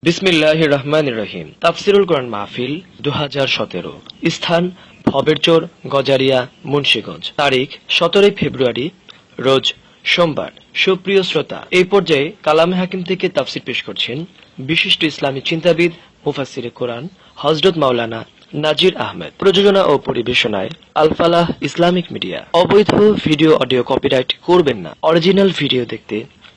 বিসমিল্লাহির রহমানির রহিম। তাফসিরুল কোরআন মাহফিল 2017। স্থান ভবেরচর, গজারিয়া, মুন্সিগঞ্জ। তারিখ 17 ফেব্রুয়ারি, রোজ সোমবার। সুপ্রিয় শ্রোতা, এই পর্যায়ে কালামে হাকিম থেকে তাফসির পেশ করছেন বিশিষ্ট ইসলামী চিন্তাবিদ মুফাসসিরে কোরআন হযরত মাওলানা নাজির আহমেদ। প্রযোজনা ও পরিবেশনায় আল ফালাহ ইসলামিক মিডিয়া। অবৈধ ভিডিও অডিও কপিরাইট করবেন না। অরিজিনাল ভিডিও দেখতে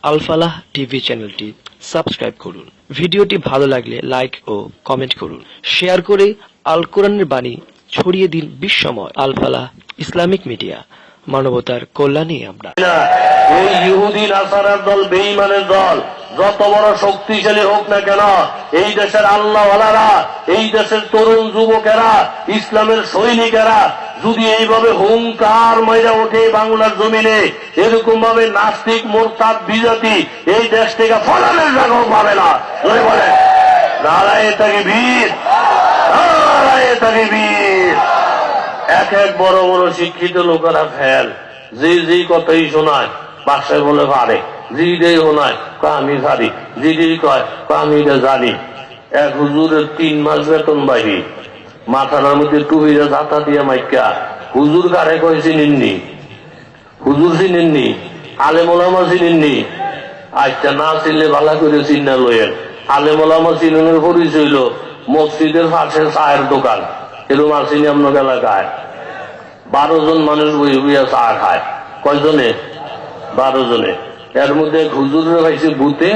আল ফালাহ টিভি চ্যানেলটি সাবস্ক্রাইব করুন। ভিডিওটি ভালো লাগলে লাইক ও কমেন্ট করুন। শেয়ার করে আল কোরআনের বাণী ছড়িয়ে দিন বিশ্বময়। আল ফালাহ ইসলামিক মিডিয়া, মানবতার কল্যাণে আমরা। এই ইহুদি নাসারার দল, বেঈমানের দল যত বড় শক্তিশালী হোক না কেন, এই দেশের আল্লাহওয়ালারা, এই দেশের তরুণ যুবকেরা, ইসলামের সৈনিকেরা যদি এইভাবে হুঙ্কার মাইরা ওঠে বাংলার জমিনে, এরকম ভাবে নাস্তিক মোরতাদ বিজাতি এই দেশ থেকে ফলানের জায়গাও পাবে না। ধরে বলে নারায়ে তাকবীর, নারায়ে তাকবীর। এক এক বড় বড় শিক্ষিত লোকেরা ফেল, যে কথাই শোনায় বাসায় বলে পারে, যেই শোনায় আমি জানি, যেই কয় আমি এটা জানি। এক হুজুরের 3 মাস বেতন বাহি, মাথার মধ্যে টুপিরা ঝাঁটা দিয়ে মাইকা। হুজুর কারে কয় চিনেননি? হুজুর চিনেননি? আলেম ওলামা চিনেননি? আচ্ছা, না চিনলে ভালো করে চিন্না লইয়েন। আলেম ওলামা চিনের পরিচয় হইল মসজিদের পাশে চায়ের দোকান। এরকম আসেনি আপনার এলাকায়? 12 জন মানুষ বই বইয়া চা খায়। কয়জনে? 12 জনে। এর মধ্যে হুজুরের ভাইছে ভূতে,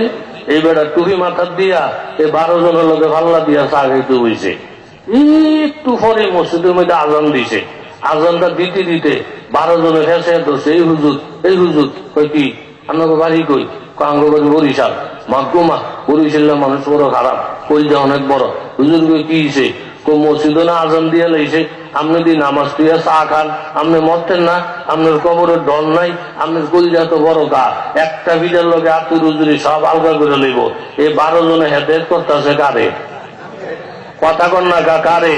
এই বেটা টুপি মাথার দিয়া এই 12 জনের লোকে পাল্লা দিয়া চা খাইতে বইছে। একটু পরে মসজিদের মধ্যে আজান দিছে। আজানটা দিতে দিতে 12 জনের হেসে ধরছে, এই হুজুর, এই হুজুর। কই কি আপনাকে বাড়ি কই? আঙ্গবাড়ি বরিশাল। মাগুমা বরিশালের মানুষ বড় খারাপ, কইলটা অনেক বড়। হুজুর কই কি হইছে? মসজিদে না আজান দিয়ে লাইছে, আপনি দি নামাজ তুইয়া চা খান, আপনি মরতেন না? আপনার কবরের ডর নাই? আপনার কলিজা তো বড় গা, একটা বিজার লোকে আতুর উজুরি সব আলগা করে লইব। এই 12 জনে হেদায়েত করতেছে কারে? কথা কন না কারে?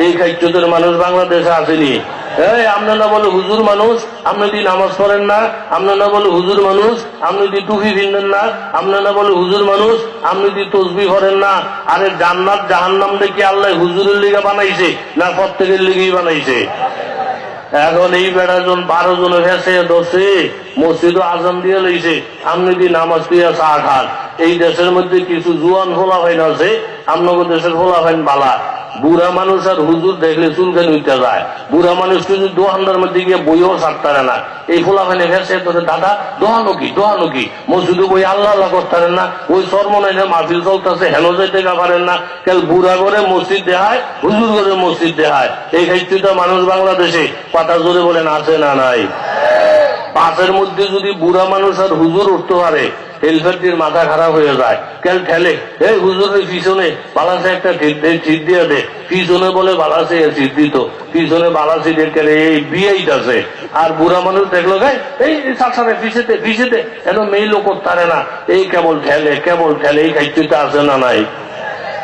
এই খাইচ্যদের মানুষ বাংলাদেশে আসেনি। এই আপনি না বলে হুজুর মানুষ, আপনি দি নামাজ পড়েন না? আপনি না বলে হুজুর মানুষ, আপনি দি টুপি ভিন্দেন না? আপনি না বলে হুজুর মানুষ, আপনি দি তসবিহ করেন না? আরে জান্নাত জাহান্নাম দেখি আল্লাহ হুজুরের লিগা বানাইছে না প্রত্যেকের লিগেই বানাইছে? এখন এই বেড়া জন 12 জনে ভেসে দোষে মসজিদও আজান দিয়ে লইছে, আপনি দি নামাজ দিয়া চা খান। এই দেশের মধ্যে কিছু জুয়ান ফোলা ফাইন আছে, আপনাকে দেশের ফোলা ফাইন বালা। বুড়া মানুষ আর হুজুর দেখলে চুলখানি উঠতে যায়। বুড়া মানুষ কিন্তু দোকানদার মধ্যে গিয়ে বইও ছাড়তারে না। এই ফোলা ফাইনে ভেসে তোদের দাদা দোহানো কি মসজিদে বই আল্লাহ আল্লাহ করতারেন না? ওই চর্মনাইনে মাহফিল চলতেছে হেন যাইতে পারেন না? কেউ বুড়া করে মসজিদ দেখায়, হুজুর করে মসজিদ দেখায়। এই ক্ষেত্রে মানুষ বাংলাদেশে কথা জোরে বলেন আছে না নাই? পাশের মধ্যে যদি বুড়া মানুষ আর হুজুর উঠতে পারে, হেলফেটির মাথা খারাপ হয়ে যায়। কেন ঠেলে? এই হুজুরের পিছনে বালাসে একটা সিট দিয়ে দে, পিছনে বলে বালাসে সিট দিত, পিছনে বালাসি দেখে এই বিয়েইট আছে। আর বুড়া মানুষ দেখলো এই সাথে পিছেতে এন মেয়ে লোক করতে না, এই কেবল ঠেলে এই খাইতে আছে না নাই?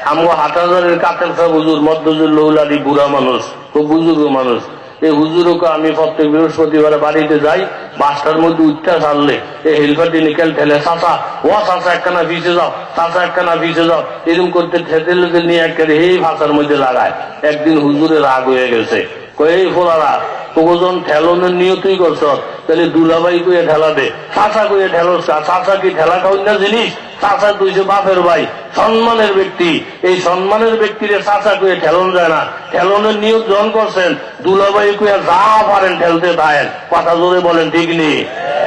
আমগো হাটহাজারের কাতের সাহেব হুজুর মধ্যজুর লৌলারি বুড়া মানুষ, খুব বুজুর্গ মানুষ। এই হুজুরকে আমি প্রত্যেক বৃহস্পতিবার বাড়িতে যাই, 5টার মধ্যে উঠতে ছাড়লে এই হেলফারটি নিকেল ঠেলে চাচা, ও চাচা একখানা ভিজে যাও, চাচা একখানা ভিজে যাও, এরকম করতে ঠেতে নিয়ে একেবারে এই ভাষার মধ্যে লাগায়। একদিন হুজুরের রাগ হয়ে গেছে, এই ফোলারা তোজন ঠেলনের নিয়তই করছ, তাহলে দুলাভাই কইয়ে ঠেলা দে, চাচা কইয়ে ঠেলো। চাচা কি ঠেলা খাওয়াই না জিনিস? চাচা তুইছে বাপের ভাই, সম্মানের ব্যক্তি। এই সম্মানের ব্যক্তিরে চাচা কইয়ে ঠেলন যায় না। ঠেলনের নিয়ত যখন করছেন, দুলাভাই কইয়া যা পারেন ঠেলতে পারেন। কথা জোরে বলেন ঠিক নেই?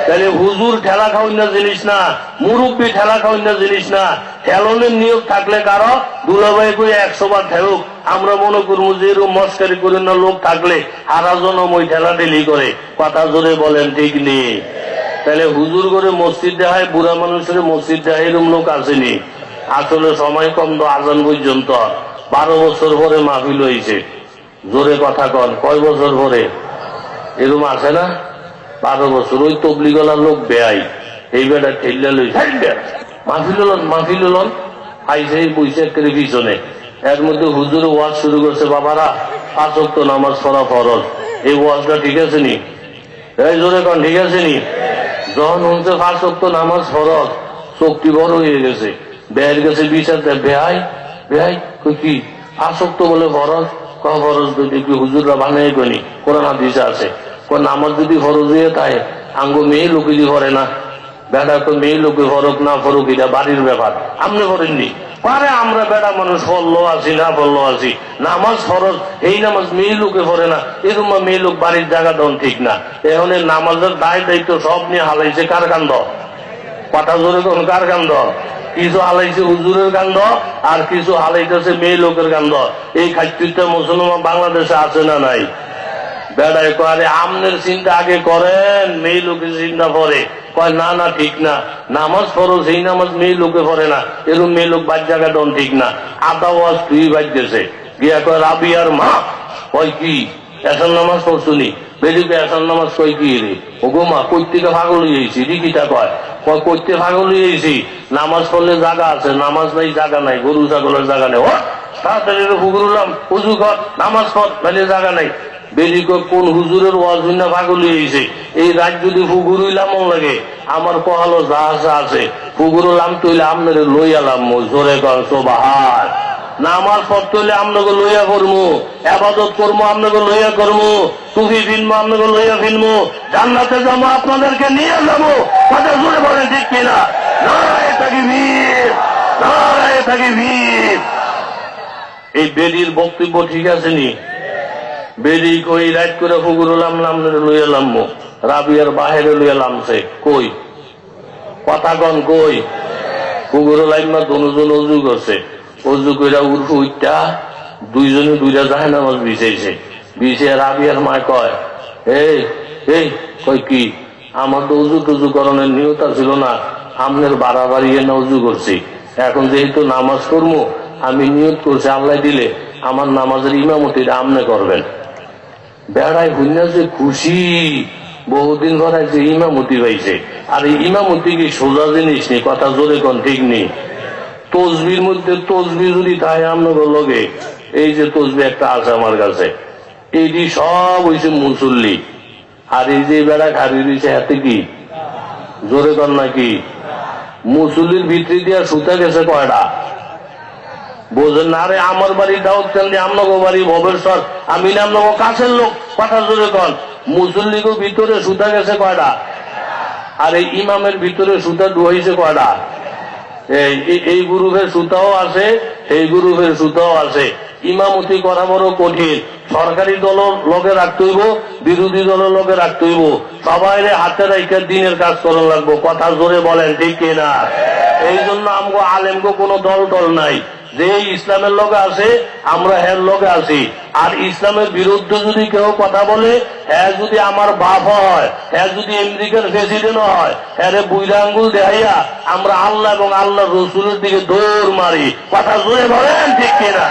তাহলে হুজুর ঠেলা খাওয়াই না জিনিস না, মুরব্বী ঠেলা খাওয়াই না জিনিস না। ঠেলনের নিয়োগ থাকলে কারো দুলাভাই কইয়া 100 বার ঠেলুক, আমরা মনে করবো যে এরকম মস্কারি করে না লোক থাকলে হারা জনম ওই ঠেলা ঠেলি করে। কথা জোরে বলেন ঠিক নেই? তাহলে হুজুর করে মসজিদ দেখায়, বুড়া মানুষের মসজিদ দেখায়, এরকম লোক আসেনি। আসলে সময় কম তো আজান পর্যন্ত। 12 বছর পরে মাহফিল হয়েছে। জোরে কথা কন, কয় বছর পরে? এরকম আছে না? 12 বছর। ওই তবলিগলার লোক বেয়াই, এই বেটা ঠেল্লা লই মাহফিল হলন আইসে বইসে একেবারে পিছনে। এর মধ্যে হুজুরে ওয়াজ শুরু করছে, বাবারা 5 ওয়াক্ত নামাজ পড়া ফরজ। এই ওয়াজটা ঠিক আছে নি? এই জোরে কন ঠিক আছে নি? যখন হচ্ছে 5 ওয়াক্ত নামাজ ফরজ, চোখটি বড় হয়ে গেছে। বেয়ের কাছে বিচার দেয়, বেহাই বেহাই কই কি আসক্ত বলে ফরজ, ফরজ যদি কি হুজুররা বানিয়ে কইনি, কোরআন হাদিসে আছে। নামাজ যদি ফরজ হয়ে থাকে আঙ্গ মেয়ে লোকে যদি করে না, বেটা তো মেয়ে লোকে ফরক না ফরক এটা বাড়ির ব্যাপার, আপনি করেননি পারে। আমরা বেটা মানুষ পড়লো আছি না পড়লো আছি, নামাজ ফরজ, এই নামাজ মেয়ে লোকে পড়ে না, এরকম মেয়ে লোক বাড়ির জায়গা দন ঠিক না। এখন নামাজের দায় দায়িত্ব সব নিয়ে হালাইছে কার কান্দ, কথা জোরে কোন কার কান্দ? কিছু হালাইছে হুজুরের কান্দ, আর কিছু হালাইতেছে মেয়ে লোকের কান্দ। এই খাদ্যটা মুসলমান বাংলাদেশে আছে না নাই? বেড়ায় কয় আমনের চিন্তা আগে করেন, মেয়ে লোকের চিন্তা পরে। কয় না না ঠিক না, নামাজ ফরজ, এই নামাজ মেয়ে লোকে পড়ে না, এরকম মেয়ে লোক বাদ জায়গা দন ঠিক না। আদা ওয়াজ তুই বাজতেছে গিয়া কয় রাবিয়ার মা কয় কি এসার নামাজ পড়ছুনি, বেরিকে এসার নামাজ কয় কি রে, ও গো মা কই থেকে পাগল হয়েছি, রিকিটা কয় কয় করতে পাগল হয়েছি, নামাজ পড়লে জায়গা আছে, নামাজ নাই জায়গা নাই, গরু ছাগলের জায়গা নেই। ও তাড়াতাড়ি ফুকুরুলাম উজু কর নামাজ পড়, মানে জায়গা নাই। বেরিক কোন হুজুরের ওয়াজ না পাগল হয়েছে, এই রাত যদি ফুকুরুইলাম লাগে আমার কহালো যা আছে ফুকুরুলাম তৈলে আপনার লইয়ালাম, জোরে কর সোবাহান। নামাজ পড়তে হইলে আপনাকে লইয়া করবো, আবাদত করবো আপনাকে লইয়া করবো, টুপি ফিনবো আপনাকে লইয়া ফিনবো, জান্নাতে যাবো আপনাদেরকে নিয়ে যাবো, কথা জোরে বলেন ঠিক কিনা? নারায়ে তাকবীর, নারায়ে তাকবীর। এই বেরির বক্তব্য ঠিক আছে নি? বেরি কই রাত করে ফুকুরুলাম আপনার লইয়া লামবো, রাবিয়ার বাহিরে লইয়া লামছে কই, কথা কন কই? ফুকুরুলাইমা দুজন অজু করছে, অজু কইরা উর্ফু উঠটা দুইজনে দুইটা জাহানামাজ বিছাইছে, বিছে রাবিয়ার মা কয় এই এই কই কি আমার তো উজু টুজু করণের নিয়ত ছিল না, আপনার বাড়াবাড়ি না উজু করছি, এখন যেহেতু নামাজ করবো আমি নিয়ত করছি আল্লাহ দিলে আমার নামাজের ইমামতিটা আপনি করবেন। বেড়ায় হইনা যে খুশি, বহুদিন ধরে যে ইমামতি পাইছে। আর এই ইমামতি কি সোজা জিনিস নেই, কথা জোরে কোন ঠিক নেই। তসবির মধ্যে তসবি যদি তাই আপনাদের লগে, এই যে তসবি একটা আছে আমার কাছে, এইটি সব হয়েছে মুসল্লি, আর এই যে বেড়া খারি দিয়েছে হাতে কি জোরে কর নাকি? মুসল্লির ভিতরে দিয়া সুতা গেছে কয়টা বোঝেন না? আরে আমার বাড়ি দাউদ কান্দি, আমনগো বাড়ি ভবেশ্বর, আমি না আমনগো কাছের লোক, কথা জোরে কন। মুসল্লিগো ভিতরে সুতা গেছে কয়টা? আর এই ইমামের ভিতরে সুতা ডুয়াইছে কয়টা? এই গ্রুপের সুতাও আছে, এই গ্রুপের সুতাও আছে। ইমামতি করা বড় কঠিন, সরকারি দল লগে রাখতে হইব, বিরোধী দলের লগে রাখতে হইব, সবাই হাতে রাইখে দিনের কাজ করা লাগবো, কথা জোরে বলেন ঠিক কিনা? এই জন্য আমগো আলেমগো কোনো দল টল নাই, যে ইসলামের লগে আছে আমরা হের লগে আছি। আর ইসলামের বিরুদ্ধে যদি কেউ কথা বলে, হ্যাঁ যদি আমার বাপ হয়, হ্যাঁ যদি আমেরিকার প্রেসিডেন্ট হয়, হ্যাঁ বুইরা আঙ্গুল দেখাইয়া আমরা আল্লাহ এবং আল্লাহ রসুলের দিকে দৌড় মারি, কথা জোরে বলেন ঠিক কিনা?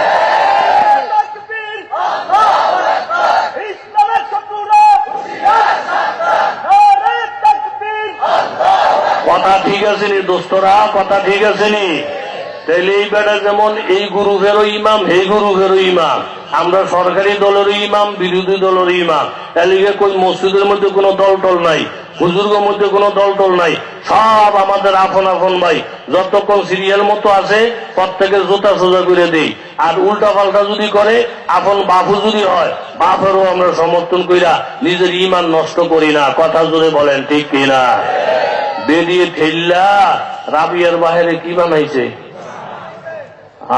কথা ঠিক আছে নি দোস্তরা, কথা ঠিক আছে নি? তাইলে এই বেটা যেমন এই গ্রুপেরও ইমাম, এই গ্রুপেরও ইমাম, আমরা সরকারি দলের ইমাম, বিরোধী দলের ইমাম। তাহলে কই মসজিদের মধ্যে কোনো দল টল নাই, হুজুরের মধ্যে কোনো দল টল নাই, সব আমাদের আপন আপন ভাই। যতক্ষণ সিরিয়াল মতো আছে প্রত্যেকের জুতা সোজা করে দেই, আর উল্টা পাল্টা যদি করে, আপন বাপু যদি হয়, বাপেরও আমরা সমর্থন কইরা নিজের ইমান নষ্ট করি না, কথা জোরে বলেন ঠিক কিনা? বেরিয়ে ঠেললা রাবিয়ার বাহিরে কি বানাইছে?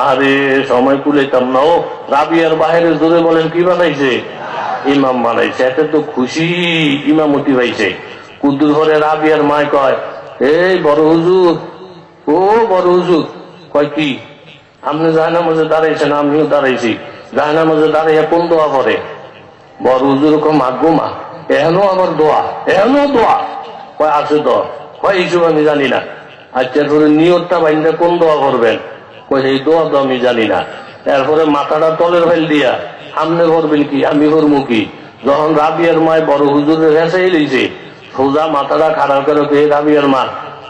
আরে সময় কুলাইতাম না। ও রাবিয়ার বাহিরে জোরে বলেন কি বানাইছে? ইমাম বানাইছে। এতে তো খুশি, ইমামতি পাইছে। কুদ্দুর ঘরে রাবিয়ার মায় কয়, এই বড় হুজুর, ও বড় হুজুর, কয় কি আপনি জায়নামাজে দাঁড়াইছেন? আমিও দাঁড়াইছি। জায়নামাজে দাঁড়াইয়া কোন দোয়া করে? বড় হুজুর মাগো মা, এখনো আমার দোয়া, এখনো দোয়া। কয় আছে দোয়া? কয় এইসব আমি জানি না। আচ্ছা নিয়তটা বাইন্দা কোন দোয়া করবেন? কয় এই দোয়া তো আমি জানি না। এরপরে মাথাটা তলের ফেল দিয়া সামনে করবেন কি, আমি করবো কি? যখন রাবিয়ার মায় বড় হুজুরের হেসেই লইছে, সোজা মাথাটা খারাপ করে কে রাবিয়ার মা,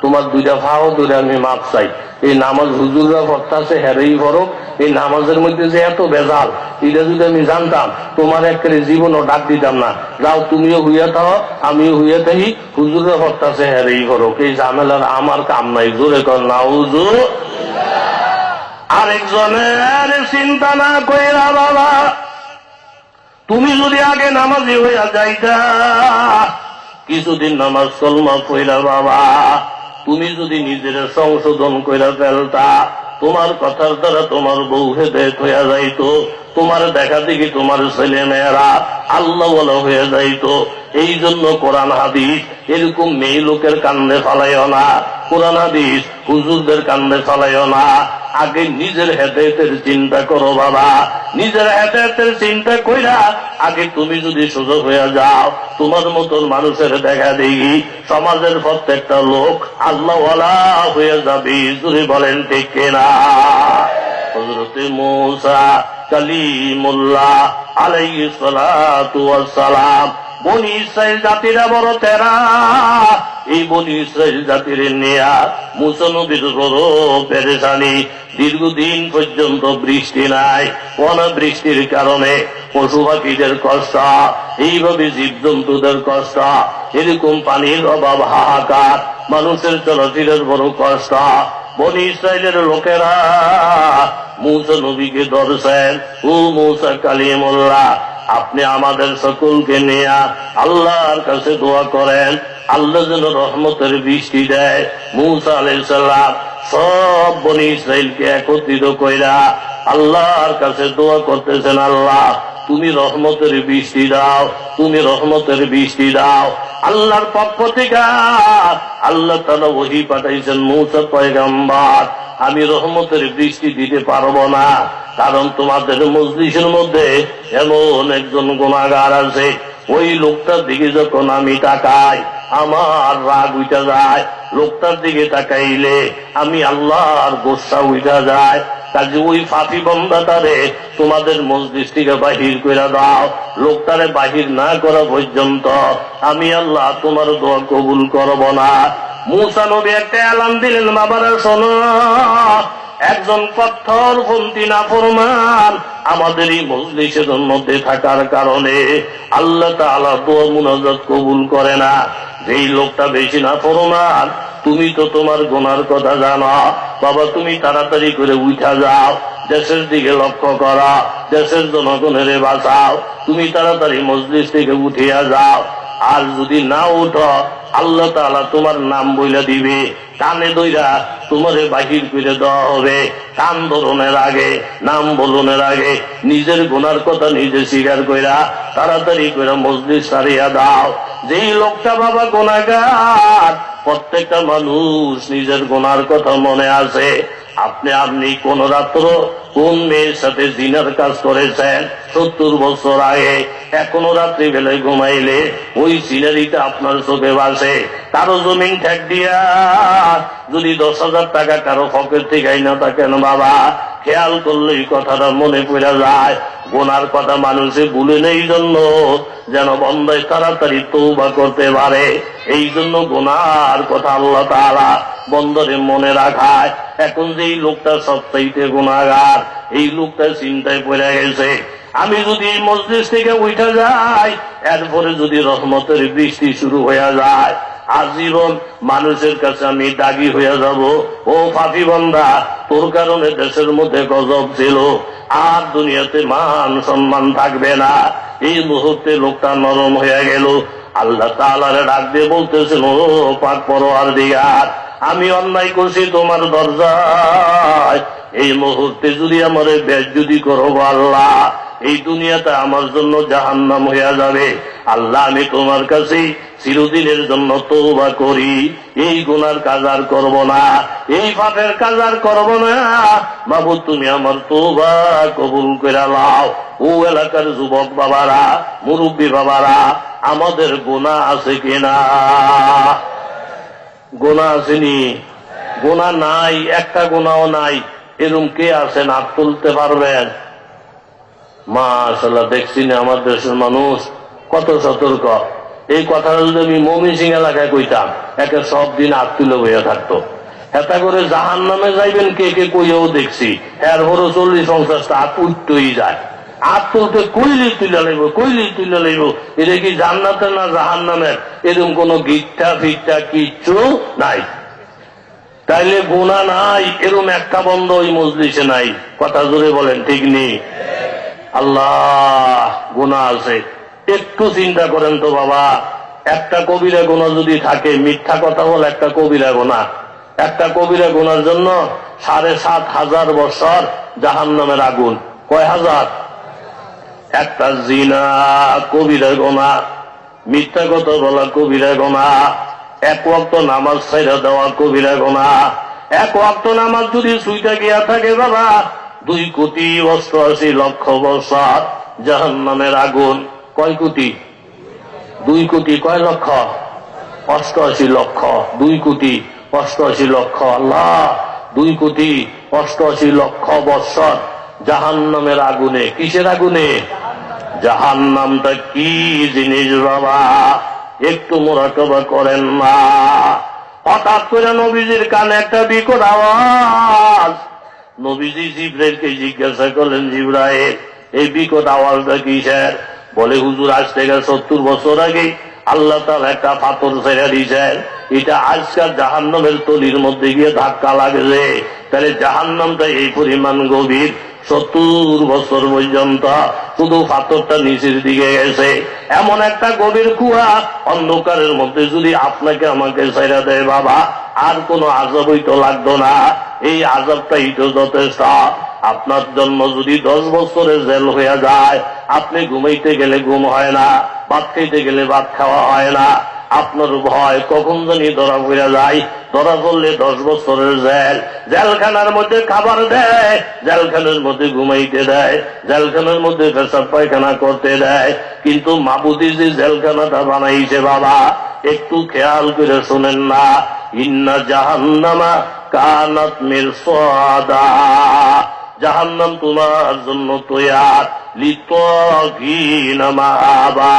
তোমার দুইটা ফাও ধরে আমি মাপ চাই। এই নামাজ হুজুররা পড়তাছে হেরেই ফরক, এই নামাজের মধ্যে যে এত বেজাল, এটা যদি আমি জানতাম তোমার একটা জীবনও ডাক দিতাম না। যাও তুমিও হইয়া থাও, আমিও হইয়া থাকি, হুজুররা পড়তাছে হেরেই ফরক, এই ঝামেলার আমার কাম নাই। জোরে কর না হুজুর। আরেকজনের চিন্তা না কইরা বাবা, তুমি যদি আগে নামাজি হইয়া যাইতা, কিছুদিন নামাজ কলমা কইরা বাবা, তুমি যদি নিজের সংশোধন কইরা ফেলতা, তোমার কথার দ্বারা তোমার বউ হেদায়েত হইয়া যাইতো, তোমার দেখা দেখি তোমার ছেলে মেয়েরা আল্লাহ ওয়ালা হয়ে যাইতো। এই জন্য কোরআন হাদিস এরকম মেয়ে লোকের কান্দে ফালাইও না, কোরআন হাদিস হুজুরদের কান্দে ফালাইও না। আগে নিজের হেদায়েতের চিন্তা করো বাবা, নিজের হেদায়েতের চিন্তা কইরা আগে তুমি যদি সুযোগ হয়ে যাও, তোমার মতন মানুষের দেখা দেখি সমাজের প্রত্যেকটা লোক আল্লাহ ওয়ালা হয়ে যাবে। যদি বলেন ঠিক কিনা? হযরতে মূসা কালিমুল্লাহ আলাইহিস সালাতু ওয়াস সালাম, বনি ইসরাইল জাতিরা বড় তেরা, এই বনি ইসরাইল জাতির নিয়া মূসা নবীর বড় পেরেশানি। দীর্ঘদিন পর্যন্ত বৃষ্টি নাই, অনাবৃষ্টির কারণে পশু পাখিদের কষ্ট, এইভাবে জীবজন্তুদের কষ্ট, এরকম পানির অভাব, হাহাকার, মানুষের চলাচলের বড় কষ্ট। বনি ইসরাইলের লোকেরা মূসা নবীকে ধরছেন, ও মূসা কালিমুল্লাহ, আপনি আমাদের সকলকে নিয়ে আল্লাহর কাছে দোয়া করেন, আল্লাহ যেন রহমতের বৃষ্টি দেয়। মূসা আলাইহিস সালাম সব বনি ইসরাইলকে একত্রিত কইরা আল্লাহর কাছে দোয়া করতেছেন, আল্লাহ তুমি রহমতের বৃষ্টি দাও, তুমি রহমতের বৃষ্টি দাও। আল্লাহর পক্ষ থেকে আল্লাহ তাআলা ওহী পাঠাইছেন, মূসা পয়গম্বর, আমি রহমতের বৃষ্টি দিতে পারবো না, কারণ তোমাদের মজলিসের মধ্যে এমন একজন গুনাহগার আছে, ওই লোকটার দিকে যখন আমি তাকাই আমার রাগ উঠা যায়, লোকটার দিকে তাকাইলে আমি আল্লাহর গোসা উঠা যায়। কাজে ওই পাপী বান্দাটারে তোমাদের মজলিস থেকে বাহির করে দাও, লোকটারে বাহির না করা পর্যন্ত আমি আল্লাহ তোমার দোয়া কবুল করব না। মূসা নবী একটা এলান দিলেন, বাবারা শোনো, একজন পাথরপন্থী নাফরমান আমাদের এই মজলিসের মধ্যে থাকার কারণে আল্লাহ তাআলা দোয়া মুনাজাত কবুল করে না। যেই লোকটা বেশি নাফরমান, তুমি তো তোমার গুনার কথা জানো বাবা, তুমি তাড়াতাড়ি করে উঠা যাও, দেশের দিকে লক্ষ্য করা, দেশের জনগণের বাঁচাও, তুমি তাড়াতাড়ি মজলিস থেকে উঠিয়া যাও। আর যদি না উঠো, আল্লাহ তাআলা তোমার নাম বইলা দিবে, কানে দইরা তোমারে বাহির করে দেওয়া হবে। কান ধরনের আগে, নাম বলনের আগে নিজের গুনার কথা নিজে স্বীকার কইরা তাড়াতাড়ি করে মজলিস ছাড়িয়া দাও। যেই লোকটা বাবা গুনাহগার, প্রত্যেকটা মানুষ নিজের গুনার কথা মনে আছে। আপনি কোন রাত্র কোন মেয়ের সাথে জিনার কাজ করেছেন 70 বছর আগে, এখনো রাত্রি বেলায় ঘুমাইলে ওই সিনারিটা আপনার চোখে ভাসে। কারো জমিন ঠেক দিয়া যদি 10,000 টাকা কারো পকেট থেকে না থাকেন বাবা, খেয়াল করলে এই কথাটা মনে পড়ে যায়। গুনার কথা মানুষে ভুলে নেই জন্য যেন বন্দায় তাড়াতাড়ি তওবা করতে পারে, এই জন্য গুনার কথা আল্লাহ তাআলা বন্দরে মনে রাখায়। এখন যেই লোকটা সবচাইতে গুনাহগার, এই লোকটা চিন্তায় পড়ে গেছে, আমি যদি এই মজলিস থেকে উঠে যাই, এরপরে যদি রহমতের বৃষ্টি শুরু হয়ে যায়, আজীবন মানুষের কাছে আমি দাগি হয়ে যাব। ও পাপী বান্দা, তোর কারণে দেশের মধ্যে গজব ছিল, আর দুনিয়াতে মান সম্মান থাকবে না। এই মুহূর্তে লোকটা নরম হয়ে গেল। আল্লাহ তাআলারে ডাক দিয়ে বলতেছেন, ও পাক পরওয়ারদিগার, আমি অন্যায় করছি তোমার দরজায়, এই মুহূর্তে যদি আমার বেজ্জতি করো আল্লাহ, এই দুনিয়াটা আমার জন্য জাহান্নাম হইয়া যাবে। আল্লাহ আমি তোমার কাছে চিরদিনের জন্য তওবা করি, এই গুনার কাজ আর করব না, এই পাপের কাজ আর করব না। বাবু তুমি আমার তওবা কবুল করে নাও। ও এলাকার যুবক বাবারা, মুরব্বী বাবারা, আমাদের গুনাহ আছে কিনা? গুনাহ আসেনি? গুনাহ নাই, একটা গুনাহও নাই, এরকম কে আছেন? হাত তুলতে পারবেন? মাশাআল্লাহ, দেখছি না আমার দেশের মানুষ কত সতর্ক। এই কথাটা যদি আমি ময়মনসিংহ এলাকায় কইতাম, একে সব দিন হাত তুলে বইয়া থাকতো। হেতা করে জাহান্নামে যাইবেন কে কে কইয়াও দেখছি, এরপরও 40-50টা হাত উঠতেই যায়। হাত তুলতে কইলি তুলে লইব, কইলি তুলে লইব। এটা কি জান্নাতে না জাহান্নামের? এরকম কোন গিট্টা ফিট্টা কিচ্ছু নাই। তাইলে গুনাহ নাই এরকম একটা বন্ধ ওই মজলিসে নাই। কথা জোরে বলেন, ঠিক নেই? আল্লাহ, গুনাহ আছে। একটু চিন্তা করেন তো বাবা, একটা কবিরা গুনাহ যদি থাকে, মিথ্যা কথা বল একটা কবিরা গুনাহ, একটা কবিরা গুনার জন্য ৭,৫০০ বছর জাহান্নামের আগুন। কয় হাজার? একটা জিনা কবিরা গুনাহ, মিথ্যা কথা বলা কবিরা গুনাহ, এক ওয়াক্ত নামাজ ছাইড়া দেওয়া কবিরা গুনাহ। এক ওয়াক্ত নামাজ যদি ছুইটা গিয়া থাকে বাবা, ২,৮৮,০০,০০০ বছর জাহান্নামের আগুন। কয় কোটি? ২,০০,০০,০০০। কয় লক্ষ? ৮৮,০০,০০০। ২,৮৮,০০,০০০। আল্লাহ, ২,৮৮,০০,০০০ বছর জাহান্নামের আগুনে। কিসের আগুনে? জাহান্নামটা কি জিনিস বাবা, একটু মুরাকাবা করেন না। হঠাৎ করে নবীজির কানে একটা বিকট আওয়াজ। নবীজি জিবরাইলকে জিজ্ঞাসা করলেন, জিবরাইল, এই বিকট আওয়াজটা কিসের? বলে, হুজুর, আজ থেকে ৭০ বছর আগে আল্লাহ তাআলা একটা পাথর ছেড়ে দিয়েছেন, এটা আজকাল জাহান্নামের তলির মধ্যে গিয়ে ধাক্কা লাগছে। তাহলে জাহান্নামটা এই পরিমাণ গভীর, ৭০ বছর পর্যন্ত শুধু পাথরটা নিচের দিকে গেছে। এমন একটা গভীর কুয়া, অন্ধকারের মধ্যে যদি আপনাকে আমাকে ছেড়ে দেয় বাবা, আর কোনো আযাবই তো লাগতো না। এই আযাবটাই তো যথেষ্ট। আপনার জন্য যদি ১০ বছরের জেল হয়ে যায়, আপনি ঘুমাইতে গেলে ঘুম হয় না, ভাত খাইতে গেলে ভাত খাওয়া হয় না, আপনার ভয় কখন জানি ধরা পড়ে যায়। ধরা পড়লে ১০ বছরের জেল। জেলখানার মধ্যে খাবার দেয়, জেলখানার মধ্যে ঘুমাইতে দেয়, জেলখানার মধ্যে পেশাব পায়খানা করতে দেয়। কিন্তু মাবুদি যে জেলখানাটা বানাইছে বাবা, একটু খেয়াল করে শোনেন না। ইন্না জাহান্নামা কানাত মিরসাদা, জাহান্নাম তোমার জন্য তৈয়ার, লিত্তাগিনা মাআবা,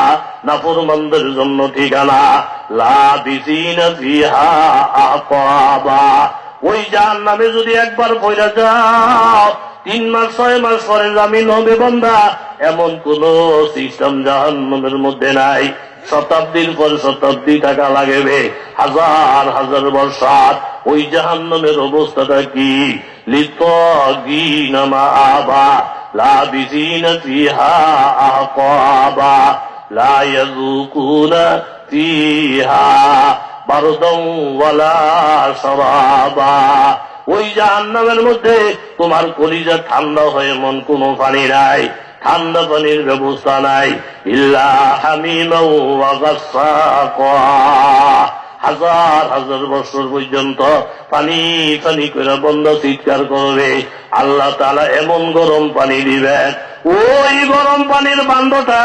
নাফরমানদের জন্য ঠিকানা, লাবিসিনা ফিহা আহকাবা। ওই জাহান্নামে যদি একবার পড়ে যাও, ৩ মাস ৬ মাস পরে জামিন হবে বান্দা, এমন কোন সিস্টেম জাহান্নামের মধ্যে নাই। শতাব্দীর পর শতাব্দী টাকা লাগবে, হাজার হাজার বছর। ওই জাহান্নামের অবস্থাটা কি? লিত্তাগিনা মাআবা, লাবিসিনা ফিহা আহকাবা, লা ইয়াযুকুনা ফিহা বারদান ওয়ালা শারাবা। ওই জাহান্নামের মধ্যে তোমার কলিজা ঠান্ডা হয়ে মন কোনো পানি নাই, ঠান্ডা পানির ব্যবস্থা নাই। ইল্লা হামিমা ওয়া গাসসাকা, হাজার হাজার বছর পর্যন্ত পানি পানি করে বন্ধা চিৎকার করবে। আল্লাহ তাআলা এমন গরম পানি দিবেন, ওই গরম পানির বান্দাটা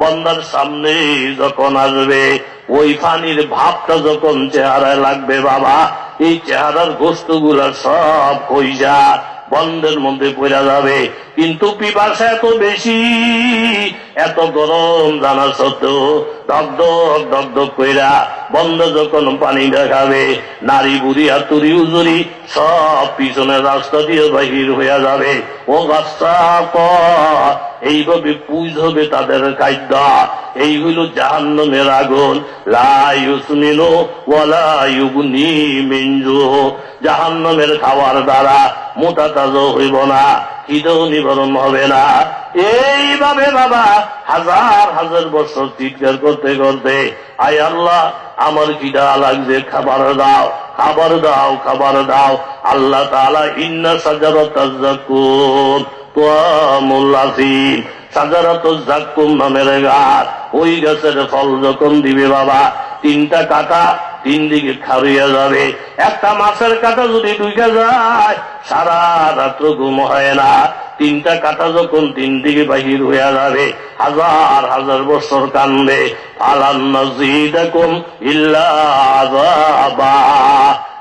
বন্দার সামনে যখন আসবে, ওই পানির ভাবটা যখন চেহারায় লাগবে বাবা, এই চেহারার গোস্তগুলা সব কইজা বন্ধের মধ্যে পড়া যাবে। কিন্তু পিপাসা এত বেশি, এত গরম জানা সত্ত্বেও দগদগ দগদগ কইরা বন্ধ যখন পানি দেখাবে, নারী বুড়ি হাতুরি উজুরি সব পিছনের রাস্তা দিয়ে বাহির হইয়া যাবে। ও রাস্তা এইভাবে পুজ হবে তাদের খাদ্য। এই হইল জাহান্নামের আগুন। লা ইউসমিনু ওয়ালা ইউগনি মিন জু, জাহান্নামের খাওয়ার দ্বারা মোটা তাজা হইব না, খিদেও নিবারণ হবে না। এইভাবে বাবা হাজার হাজার বছর চিৎকার করতে করতে, আয় আল্লাহ আমার খিদা লাগছে, খাবার দাও, খাবার দাও, খাবার দাও। আল্লাহ তাআলা ইন্না শাজারাতাজ যাকুম তুআমুল আসিম, শাজারাতুজ যাকুম নামের গাছ, ওই গাছের ফল যখন দিবে বাবা, 3টা কাঁটা 3 দিকে খারিয়া যাবে। একটা মাছের কাঁটা যদি ঢুকে যায়, সারা রাত্র ঘুম হয় না। 3টা কাঁটা যখন 3 দিকে বাহির হইয়া যাবে, হাজার হাজার বছর কান্দে। আলান নাযিদাকুম ইল্লা আযাবা,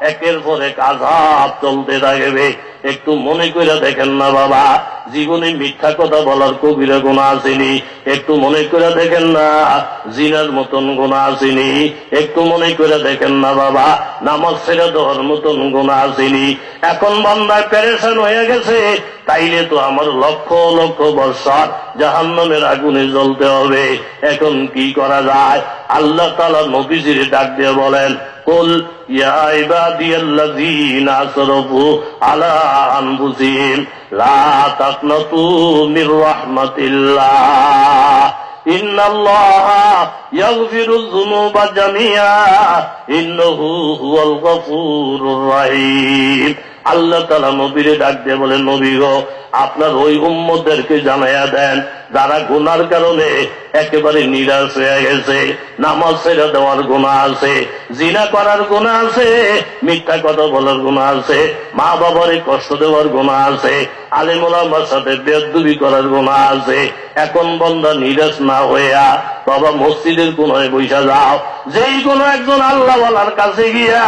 একের পর এক আযাব চলতে থাকবে। একটু মনে করে দেখেন না বাবা, জীবনে মিথ্যা কথা বলার কবিরা গুনাহ আসেনি? একটু মনে করে দেখেন না জিনার মতন গুনাহ আসেনি? একটু মনে করে দেখেন না বাবা নামাজ ছেড়ে দেওয়ার মতন গুনাহ আসেনি? এখন বান্দায় পেরেশান হয়ে গেছে, তাইলে তো আমার লক্ষ লক্ষ বছর জাহান্নামের আগুনে জ্বলতে হবে। এখন কি করা যায়? আল্লাহ তাআলা নবীজির ডাক দিয়ে বলেন, কুল ইয়া ইবাদিয়াল্লাযীনা আসরাফু আলা আনফুসিহিম লা তাকনাতু মির রাহমাতিল্লাহ ইন্নাল্লাহা ইয়াগফিরুয যুনুবা জামিআ ইন্নাহু হুয়াল গফুরুর রহিম। আল্লাহ তাআলা নবীরে ডাক দিয়ে বলেন, নবী গো, আপনার ওই উম্মতদেরকে জানাইয়া দেন যারা গুনার কারণে একেবারে নিরাশ হয়ে গেছে, নামাজ ছেড়ে দেওয়ার গুনাহ আছে, জিনা করার গুনাহ আছে, মিথ্যা কথা বলার গুনাহ আছে, মা বাবারে কষ্ট দেওয়ার গুনাহ আছে, আলেম ওলামার সাথে বেয়াদবি করার গুনাহ আছে। এখন বান্দা নিরাশ না হইয়া বাবা মসজিদের কোনায় বইসা যাও, যেই কোনো একজন আল্লাহ ওয়ালার কাছে গিয়া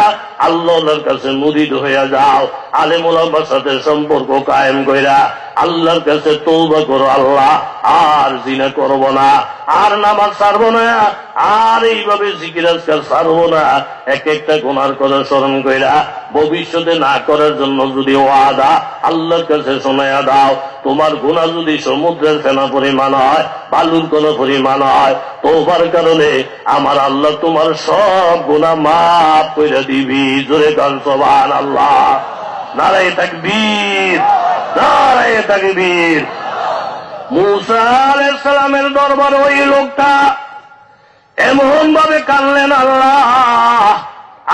আল্লাহর কাছে মুরিদ হইয়া যাও, আলেম ওলামার সাথে সম্পর্ক কায়েম কইরা আল্লাহর কাছে তওবা করো, আল্লাহ আর জিনা করব না, আর নামাজ ছাড়বো না, আর এইভাবে জিকির আজকার ছাড়বো না। এক একটা গুনার কথা স্মরণ কইরা ভবিষ্যতে না করার জন্য যদি ওয়াদা আল্লাহর কাছে শোনায়া দাও, তোমার গুনাহ যদি সমুদ্রের ফেনা পরিমাণ হয়, বালুর কোন পরিমাণ হয়, তওবার কারণে আমার আল্লাহ তোমার সব গুনাহ মাফ কইরা দিবি। জোরে কান সুবহানাল্লাহ, নারায়ে তাকবীর, নারায়ে তাকবীর। মূসা আলাইহিস সালামের দরবার ওই লোকটা এমন ভাবে কানলেন, আল্লাহ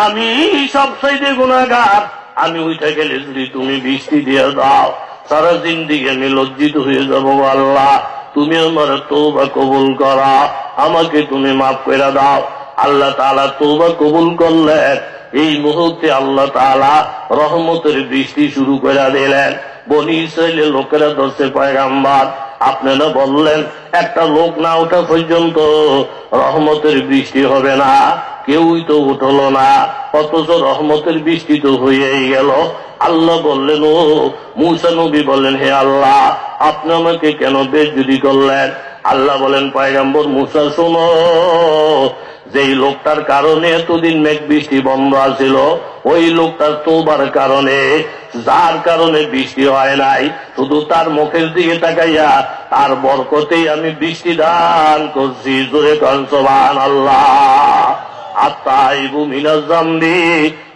আমি সবচাইতে গুনাহগার, আমি উঠে গেলে যদি তুমি বৃষ্টি দিয়ে দাও, সারা জিন্দেগি আমি লজ্জিত হয়ে যাবো। আল্লাহ তুমি আমার তওবা কবুল করা, আমাকে তুমি মাফ করে দাও। আল্লাহ তাআলা তওবা কবুল করলেন। এই মুহূর্তে আল্লাহ তাআলা রহমতের বৃষ্টি শুরু করে দিলেন। বনি ইসরাইলের লোকেরা ধরছে পয়গাম্বর, আপনারা বললেন একটা লোক না ওঠা পর্যন্ত রহমতের বৃষ্টি হবে না, কেউই তো উঠলো না, অথচ রহমতের বৃষ্টি তো হয়েই গেল। আল্লাহ বললেন, ও মূসা নবী বললেন, হে আল্লাহ আপনি আমাকে কেন বেইজ্জতি করলেন? আল্লাহ বলেন, পয়গম্বর মূসা শোনো, যেই লোকটার কারণে এতদিন মেঘ বৃষ্টি বন্ধ আছিল, ওই লোকটার তওবার কারণে, যার কারণে বৃষ্টি হয় নাই, শুধু তার মুখের দিকে তাকাইয়া তার বরকতেই আমি বৃষ্টি দান করছি। জোরে কান সুবহানাল্লাহ। আত্তাইবু মিনাজ যামবি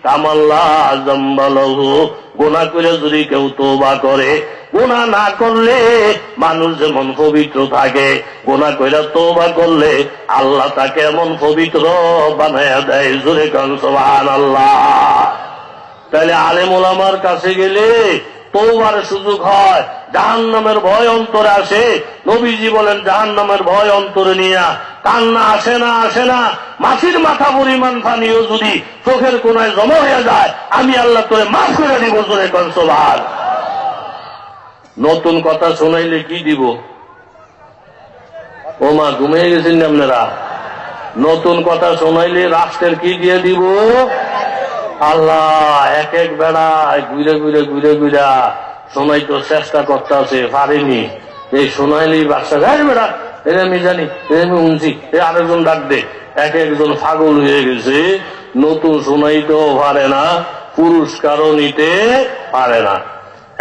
কামাল্লা যামবালাহু। গুনাহ করে যদি কেউ তওবা করে, গুনাহ না করলে মানুষ যেমন পবিত্র থাকে, গুনাহ কইরা তওবা করলে আল্লাহ তাকে এমন পবিত্র বানায়া দেয়। জোরে কান সুবহানাল্লাহ। তাহলে আলেম ওলামার কাছে গেলে তওবার সুযোগ হয়, জাহান্নামের ভয় অন্তরে আসে। নবীজি বলেন, জাহান্নামের ভয় অন্তরে নিয়া কান্না আসে না, আসে না, মাছির মাথা পরিমাণ পানিও যদি চোখের কোনায় জমা হয়ে যায়, আমি আল্লাহ তোরে মাফ করে দিব। জোরে কান সুবহান। নতুন কথা শোনাইলে কি দিব? ও মা, ঘুমিয়ে গেছেন আপনারা? নতুন কথা শোনাইলে রাষ্ট্রের কি দিয়ে দিব? আল্লাহ এক এক বেড়ায় ঘুরে ঘুরে ঘুরে ঘুরা শোনাই তো চেষ্টা করতে আছে, পারিনি। এই শোনাইলেই বাচ্চা গায়ে বেড়া, এটা আমি জানি, আমি শুনছি, আরেকজন ডাক দে। এক একজন পাগল হয়ে গেছে, নতুন শোনাইতেও পারে না, পুরস্কারও নিতে পারে না।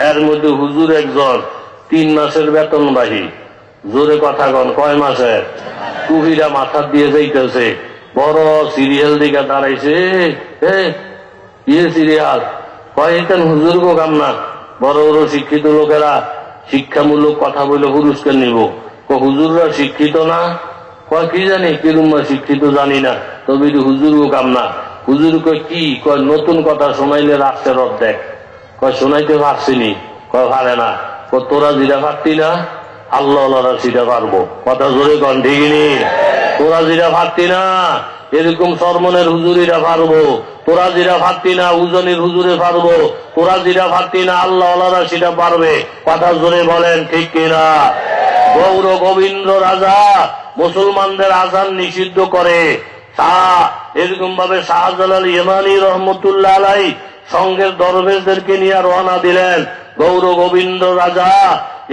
এর মধ্যে হুজুর একজন 3 মাসের বেতনবাহী। জোরে কথা কন, কয় মাসের? কুহিরা মাথা দিয়ে যাইতেছে, বড় সিরিয়াল দিকে দাঁড়াইছে। সিরিয়াল কয়েকজন হুজুর গো কামনা, বড় বড় শিক্ষিত লোকেরা শিক্ষামূলক কথা বলে পুরস্কার নিব। হুজুররা শিক্ষিত না? কয় কি জানি, কিরম শিক্ষিত জানি না, তবে হুজুর গো কামনা। হুজুর কয় কি? কয় নতুন কথা শোনাইলে রাষ্ট্রের অর্ধেক। কয় শোনাইতে পারছিনি? কয় পারে না। তোরা যেটা পারতি না, আল্লাহরা সেটা পারবো। কথা জোরে কন, ঠিক নি? তোরা যেটা পারতি না, এরকম সরমনের হুজুরিরা পারবো। তোরা যেটা পারতি না, উজনির হুজুরে পারবো। তোরা যেটা পারতি না, আল্লাহরা সেটা পারবে। কথা জোরে বলেন, ঠিক কিনা? গৌর গোবিন্দ রাজা মুসলমানদের আযান নিষিদ্ধ করে। এরকম ভাবে শাহজালাল ইমানি রহমতুল্লাহ আলাইহি সঙ্গের দরবেশদেরকে নিয়ে রওনা দিলেন। গৌর গোবিন্দ রাজা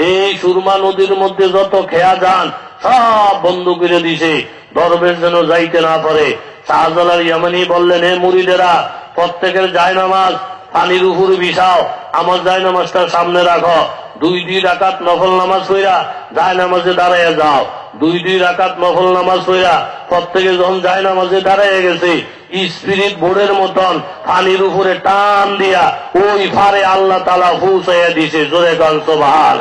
এই সুরমা নদীর মধ্যে যত খেয়া যান সব বন্ধ করে দিছে, দরবেশ যেন যাইতে না পারে। শাহজালাল ইয়ামানি বললেন, হে মুরিদেরা, প্রত্যেকের জায়নামাজ পানির উপর বিছাও, আমার জায়নামাজটা সামনে রাখো। 2 রাকাত নফল নামাজ পড়া জায়নামাজে দাঁড়াইয়া যাও। 2 রাকাত নফল নামাজ পড়া প্রত্যেকে যখন জায়নামাজে দাঁড়াইয়া গেছে, স্পিরিট বোর্ডের মতন পানির উপরে টান দিয়া ওই ফারে আল্লাহ তাআলা পৌঁছাইয়া দিছে। জোরে গান সুবহান।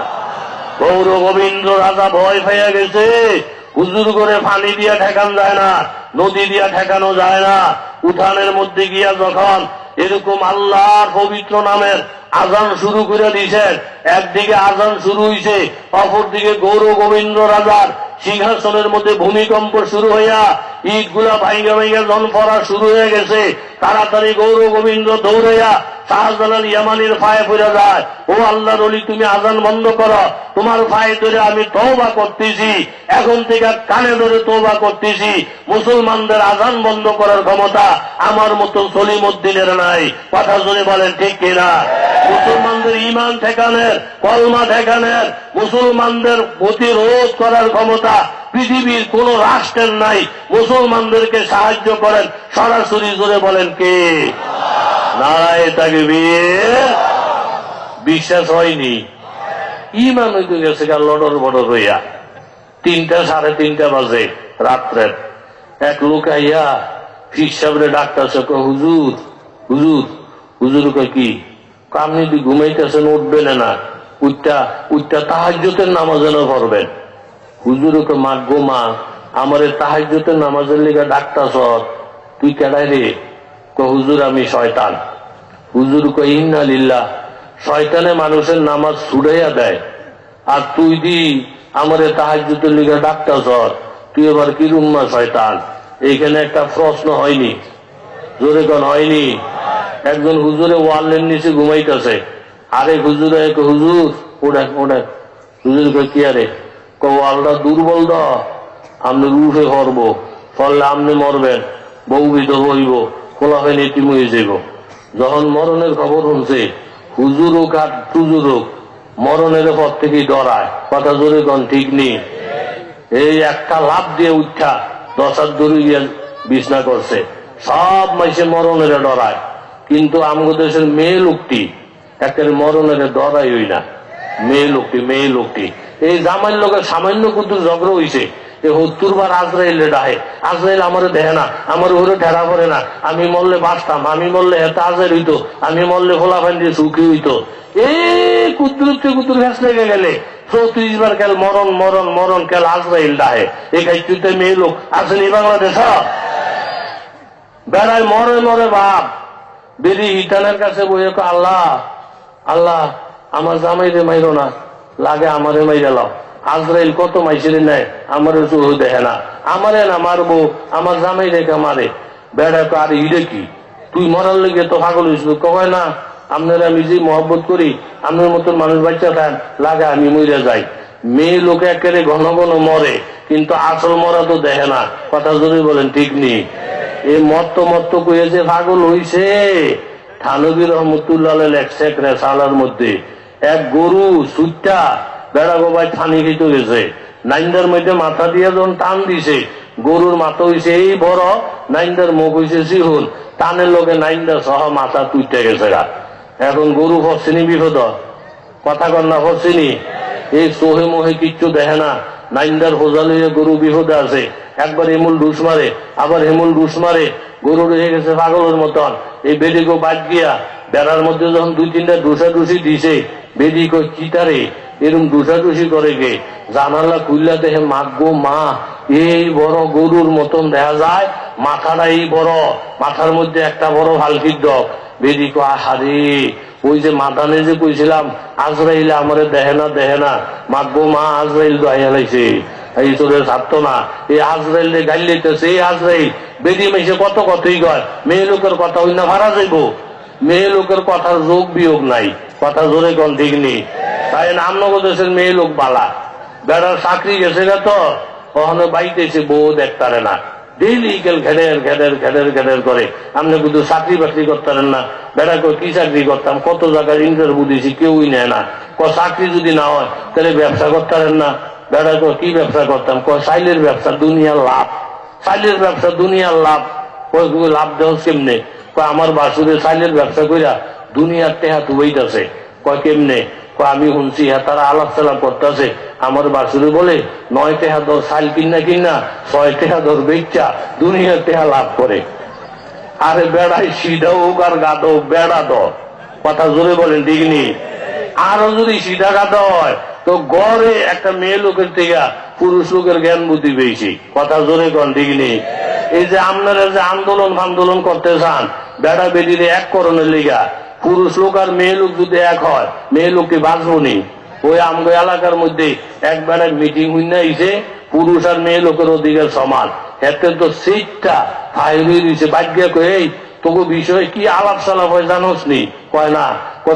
গৌর গোবিন্দ রাজা ভয় পাইয়া গেছে, হুজুর করে পানি দিয়া ঠেকান যায় না, নদী দিয়া ঠেকানো যায় না। উঠানের মধ্যে গিয়া যখন এরকম আল্লাহর পবিত্র নামের আজান শুরু করে দিয়েছেন, একদিকে আজান শুরু হয়েছে, অপরদিকে গৌর গোবিন্দ রাজার সিংহাসনের মধ্যে ভূমিকম্প শুরু হইয়া ইট গুলা ভাইঙ্গা ভাইঙ্গা জন পড়া শুরু হয়ে গেছে। তাড়াতাড়ি গৌর গোবিন্দ দৌড়াইয়া শাহজালাল ইয়ামানির পায়ে পড়ে যায়, ও আল্লাহর ওলি তুমি আজান বন্ধ করো, তোমার পায়ে ধরে আমি তওবা করতেছি, এখন থেকে কানে ধরে তওবা করতেছি, মুসলমানদের আজান বন্ধ করার ক্ষমতা আমার মতো সলিমউদ্দিনের নাই। কথা জোরে বলেন ঠিক কিনা? মুসলমানদের ঈমান ঠেকানের, কলমা ঠেকানের, মুসলমানদের প্রতিরোধ করার ক্ষমতা পৃথিবীর কোন রাষ্ট্রের নাই। মুসলমানদেরকে সাহায্য করেন সরাসরি। জোরে বলেন কে? নারায়ে তাকবীর। বিশ্বাস হয়নি? ঈমান হইতে গেছে লড়র বড়র হইয়া। 3টা 3:30 বাজে রাত্রের এক লোক আইয়া হিসাবে ডাক্তারছে, হুজুর হুজুর হুজুর কয় কি? আপনি যদি ঘুমাইতেছেন উঠবেন না, উঠটা তাহাজ্জুদের নামাজেও পড়বেন। হুজুর কে মা গো মা, আমারে তাহাজ্জুদের নামাজের লিগা ডাক্তারছ, তুই কেডাই রে? হুজুর আমি শয়তান। হুজুর কয় ইন্না লিল্লাহ। শয়তানে মানুষের নামাজ ছুড়াইয়া দেয়, আর তুই দি আমারে তাহাজ্জুদের লিগা ডাক্তারছ, তুই এবার কিরুম মা শয়তান? এইখানে একটা প্রশ্ন হয়নি? জোরে কোন হয়নি? একজন হুজুরে ওয়ালের নিচে ঘুমাইতেছে, আরে হুজুরে হুজুর ওটা ওটা হুজুর কয় কি? আরে ওয়ালটা দুর্বল দ, আপনি রুফে পড়বো, ফললে আপনি মরবেন, বউ বিধব হইব, খোলা হয়ে নেতিম হয়ে যাইব। যখন মরণের খবর শুনছে, হুজুর হোক আর টুজুর হোক, মরণের পর থেকেই ডরায়। কথা জোরে কোন ঠিক নেই? এই একটা লাভ দিয়ে উঠা 10 হাত দূরে গিয়ে বিছনা করছে। সব মাইসে মরণের ডরায়, কিন্তু আমগো দেশের মেয়ে লোকটি একের মরণের ডরাই হই না। মেয়ে লোকটি এই জামাইয়ের লোকের সামান্য কুতুর ঝগড়া হইছে, এ 70 বার আজরাইলে ডাহে। আজরাইল আমারে দেহে না, আমার ওরে ঠেরা পড়ে না। আমি মরলে বাঁচতাম, আমি মরলে হেতে আজের হইতো, আমি মরলে ফোলা ফান দিয়ে সুখী হইতো। এই কুতুর ভেস লেগে গেলে 34 বার কেল মরণ মরণ মরণ কেল আজরাইল ডাহে। এই খাইতে মেয়ে লোক আসেনি বাংলাদেশ। বেড়ায় মরে মরে বাপ বেরি হিটানের কাছে বইয়ে আল্লাহ আল্লাহ আমার জামাই রে মাইরো না, লাগে আমারে মাইরে লাও। আজরাইল কত মাইসিরে নেয়, আমার চোখ দেখে না, আমারে না মারবো, আমার জামাই রেখে মারে। বেড়া আর হিরে কি তুই মরার লেগে তো পাগল হয়েছিল? কয় না, আপনারা আমি যে মহব্বত করি, আপনার মতন মানুষ বাচ্চা থাকেন, লাগে আমি মরে যাই। মেয়ে লোকে একেবারে ঘন ঘন মরে, কিন্তু আসল মরা তো দেখে না। কথা যদি বলেন ঠিক নেই? এই মত্ত কইছে পাগল হইছে। থানবী রহমতুল্লাহ লেখছে সালার মধ্যে এক গরু সুটটা বেড়া গোবাই থানি খেতে গেছে, নাইন্দার মধ্যে মাথা দিয়ে যখন টান দিছে, গরুর মাথা হইছে এই বড়, নাইন্দার মুখ হইছে সিহুন, টানের লোকে নাইন্দা সহ মাথা তুইতে গেছে গা। এখন গরু ফসছিনি বিপদ, কথা কন্যা ফসছিনি, এই সোহে মোহে কিচ্ছু দেখে না। নাইন্দার হোজা লইয়া গরু বিপদে আছে, একবার হেমুল ডুস মারে, আবার হেমুল ডুস মারে, গরু রয়ে গেছে পাগলের মতন। এই বেদিকে বাদ গিয়া বেড়ার মধ্যে যখন 2-3টা ডুসাডুসি দিছে, বেদি কই চিতারে এরকম ডুসাডুসি করে গে, জানালা খুললা দেখে মা গো মা, এই বড় গরুর মতন দেখা যায়, মাথাটা এই বড়, মাথার মধ্যে একটা বড় হালকির ডক। বেদি কো আহারে, ওই যে মাদানে যে কইছিলাম আজরাইল আমারে দেখে না, মা গো মা আজরাইল তো আইয়া লাইছে। এই তোরে ছাড়তো না, এই আজরাইল রে গাইল লইতেছে। এই আজরাইল বেদি মেসে কত কথাই কয়, মেয়ে লোকের কথা হই না ভাড়া যাইব, মেয়ে লোকের কথার যোগ বিয়োগ নাই। কথা জোরে কোন ঠিক নেই? তাই আমনগর দেশের মেয়ে লোক বালা, বেড়ার চাকরি গেছে না তো, ওখানে বাইতেছে বউ দেখতারে না, ডেইলি গেল ঘেডের করে। আপনি কিন্তু চাকরি বাকরি করতেন না? বেড়া কই কি চাকরি করতাম, কত জায়গায় ইন্টারভিউ দিয়েছি, কেউই নেয় না। চাকরি যদি না হয় তাহলে ব্যবসা করতেন না? বেড়া কই কি ব্যবসা করতাম? সাইলের ব্যবসা, দুনিয়ার লাভ। সাইলের ব্যবসা দুনিয়ার লাভ। লাভ দেওয়া কেমনে? আমার বাসুরে সাইলের ব্যবসা কইরা দুনিয়ার টেহা তুবাইতেছে। কেমনে? আমি শুনছি তারা আলাপ সালাপ করতেছে, আমার বাসুরে বলে 9 টাকা দর সাইল কিনা 6 টাকা দর বেচা দুনিয়ার টেহা লাভ করে। আরে বেড়াই সিধা হোক আর গাধ হোক, বেড়া তো কথা জোরে বলেন ঠিক নি? আরো যদি সিধা গাধা হয় তো গড়ে একটা মেয়ে লোকের থেকে পুরুষ লোকের জ্ঞান বুদ্ধি বেশি, কথা জোরে কন ঠিক নি? এই যে আপনারা যে আন্দোলন করতে চান বেড়া বেদিরে এক করণের লিগা, পুরুষ লোক আর মেয়ে লোক যদি এক হয় মেয়ে লোককে বাঁচবো নি? ওই আমগো এলাকার মধ্যে এক বেড়ায় মিটিং হইনা আইছে, পুরুষ আর মেয়ে লোকের অধিকার সমান, এতে তো সিটটা ফাইরি দিছে বাগ্যা কয়ে তোকে বিষয় কি আলাপ সালাপ হয় জানোস নি? কয় না,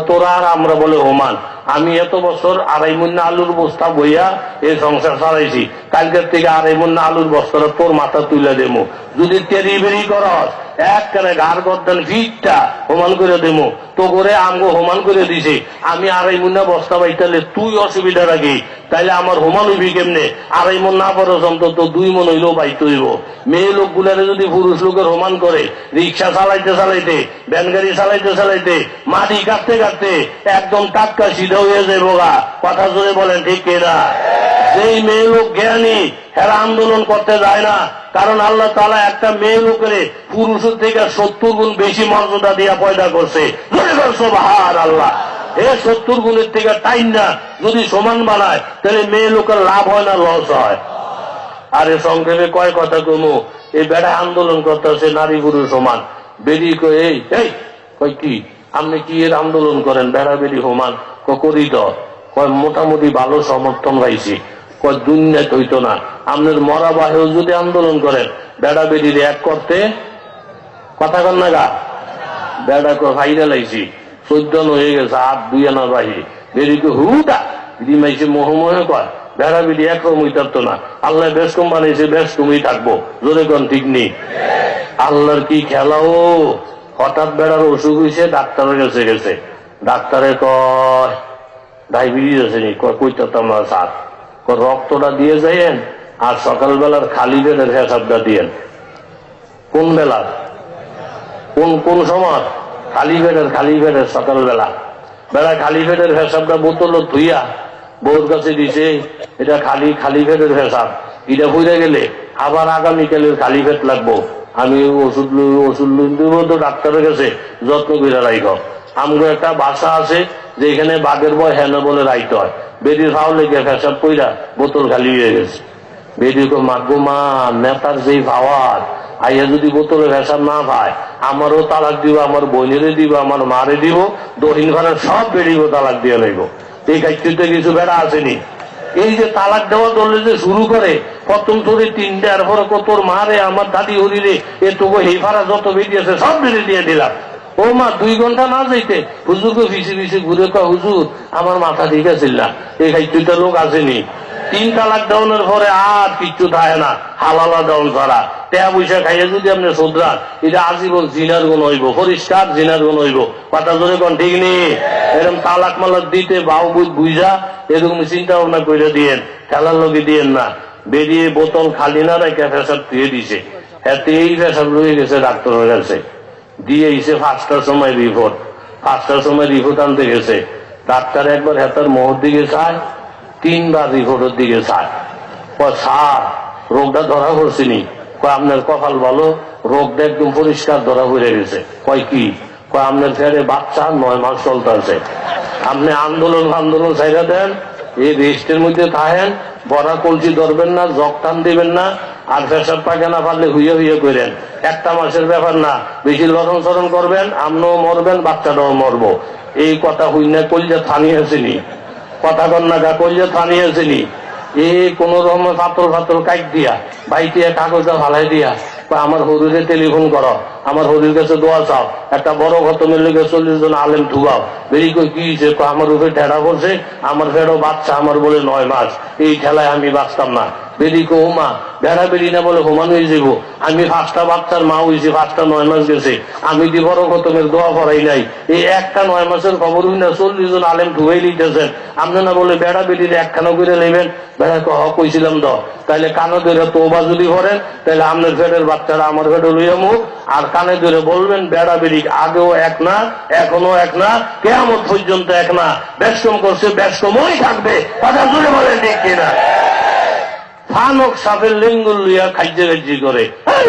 তোরা আর আমরা বলে ওমান। আমি এত বছর 2.5 মণ আলুর বস্তা বইয়া এই সংসার চালাইছি, কালকের থেকে 2.5 মণ আলুর বস্তাটা তোর মাথা তুলে দেবো, যদি তেরি বেরি করস একখানে ঘাড় গর্দান ফিটটা হোমান করে দেবো, তো করে আমগো হোমান করে দিছে। আমি 2.5 মণ বস্তা পাইতালে তুই অসুবিধা রাখি, তাইলে আমার হোমান হইবি কেমনে? 2.5 মণ না পড়স অন্তত 2 মণ হইলেও পাইতে হইব। মেয়ে লোক গুলারে যদি পুরুষ লোকের হোমান করে, রিক্সা চালাইতে চালাইতে, ভ্যান গাড়ি চালাইতে চালাইতে, মাটি কাটতে কাটতে একদম টাটকা সিধা হয়ে যাবো গা, কথা জোরে বলেন ঠিক কিনা? যেই মেয়ে লোক জ্ঞানী এরা আন্দোলন করতে যায় না, কারণ আল্লাহ তাআলা একটা মেয়ে লোকের পুরুষের থেকে 70 গুণ বেশি মর্যাদা দিয়া পয়দা করছে। সুবহানাল্লাহ। এ 70 গুণের থেকে টাইম না যদি সমান বানায় তাহলে মেয়ে লোকের লাভ হয় না লস হয়? আরে সংক্ষেপে কয় কথা কমু, এই বেড়া আন্দোলন করতেছে নারী পুরুষ সমান, বেরি কই এই কই কি আপনি কি এর আন্দোলন করেন বেড়া বেরি সমান? করি তো, কয় মোটামুটি ভালো সমর্থন পাইছি, কয় দুনিয়াতে হইতো না, আপনার মরা বাহেও যদি আন্দোলন করেন বেড়া বেরির এক করতে, কথা কন না গা? বেড়া কয় ভাইরাল আইছি 14 হয়ে গেছে, 8 2 আনা বাহি, বেরিকে হুটা দিমাইছে মোহমোহে কয় বেড়া বেরি একরকম হইতো না, আল্লাহ বেশ কম বানাইছে বেশ কমই থাকবো, জোরে কন ঠিক নেই? আল্লাহর কি খেলা! ও হঠাৎ বেড়ার অসুখ হয়েছে, ডাক্তারের কাছে গেছে, ডাক্তারে কয় ডায়াবেটিস আছে নি? কইতাম না স্যার, রক্তটা দিয়ে যাইয়েন আর সকালবেলার খালি পেটের হিসাবটা দিয়েন। কোন বেলা? কোন সময়? খালি পেটের সকালবেলা। বেলা খালি পেটের হিসাবটা বোতল ধুইয়া বউর কাছে দিছে, এটা খালি পেটের হিসাব, এটা হইয়া গেলে আবার আগামীকালের খালি পেট লাগবো, আমি ওষুধ দিব তো ডাক্তারের কাছে যত্ন করে রাইখ। আমগো একটা ভাষা আছে যেখানে বাঘের বয় হেন বলে রাইতে হয়, বেদির ফাও লেগে ফেসাব কইরা বোতল খালি হয়ে গেছে। বেদির মাগো মা নেতার যেই পাওয়ার, আইয়া যদি বোতলে ফেসাব না পায় আমারও তালাক দিব, আমার বোনেরে দিব, আমার মারে দিব, দক্ষিণ ঘরের সব বেরিব তালাক দিয়ে লাগবো। এই কাজটিতে কিছু বেড়া আসেনি। এই যে তালাক দেওয়া দলে যে শুরু করে প্রথম তোরে 3টা, এরপরে তোর মারে আমার দাদি হরিরে এ তোকে এই ভাড়া যত বেরিয়েছে সব বেরিয়ে দিয়ে দিলাম। ও মা 2 ঘন্টা না যাইতে হুজুরকে ফিসে ঘুরে কয় হুজুর আমার মাথা ঠিক আছে না, এই কাজটিতে লোক আসেনি। 3 তালাক দেওয়ানোর পরে আর কিচ্ছু থাকে না, হালালা দেওয়ান ছাড়া টাকা পয়সা খাইয়ে যদি আপনি শুধরান এটা আজীবন জিনার গুণ হইব, পরিষ্কার জিনার গুণ হইব, কথা জোরে কোন ঠিক নেই? এরকম তালাক মালাক দিতে বাউ বুঝা এরকম চিন্তা ভাবনা করে দিয়েন, খেলার লোকে দিয়েন না। বেরিয়ে বোতল খালি না রেখে ফেসাব দিয়ে দিছে, এতে এই ফেসাব রয়ে গেছে ডাক্তারের কাছে দিয়ে এসে 5টার সময় রিপোর্ট, 5টার সময় রিপোর্ট আনতে গেছে। ডাক্তার একবার হেতার মোহর দিকে চায়, 3বার রিপোর্টের দিকে চায়। স্যার রোগটা ধরা পড়ছিনি? আপনার কপাল ভালো, রোগটা একদম পরিষ্কার ধরা পড়ে গেছে। কয় কি? আপনার ফেরে বাচ্চা 9 মাস চলতেছে, আপনি আন্দোলন ছাইরা দেন, এই রেস্টের মধ্যে থাকেন, বড়া কলসি ধরবেন না, জগ টান দিবেন না, আর পেশাব পায়খানা পারলে হুইয়ে করেন। 1টা মাসের ব্যাপার না, বেশি লড়ন সরণ করবেন, আপনিও মরবেন, বাচ্চাটাও মরবো। এই কথা হইনা কলজা থানিয়েছেনি, কথা কন্যা কলজা থানিয়েছেনি। কোন রকম ফাতল কাইট দিয়া বাইতে কাগজটা ফালাই দিয়া আমার হরিরে টেলিফোন করো, আমার হরির কাছে দোয়া চাও, একটা বড় খতমের লেগে 40 জন আলেম ঠুকাও। বেরি কই কি হয়েছে? আমার উপরে ঠেলা করছে, আমার ফেরো বাচ্চা আমার বলে 9 মাস, এই ঠেলায় আমি বাঁচতাম না। বেরি কো মা বেড়া বেরি না বলে হোমান হয়ে যাবো, আমি 5টা বাচ্চার মা হয়েছি, 5টা 9 মাস গেছে, আমি দি বড় খতমের দোয়া করাই নাই। এই একটা 9 মাসের খবর হই না 40 জন আলেম ঠুকাই লিখতেছেন, আপনি না বলে বেড়া বেরির একখানা করে নেবেন। বেড়া কইছিলাম তো, তাইলে কানে ধরে তোবা যদি করেন তাহলে আপনার ফেটের বাচ্চারা আমার ফেটে লইয়া মুখ, আর কানে ধরে বলবেন বেড়া বেরি আগেও এক না, এখনো এক না, কিয়ামত পর্যন্ত এক না, বেশকম করছে বেশকমই থাকবে, কথা জুড়ে বলেন ঠিক কিনা? ফানক সাপের লিঙ্গুল লইয়া খাইজে খাইজি করে,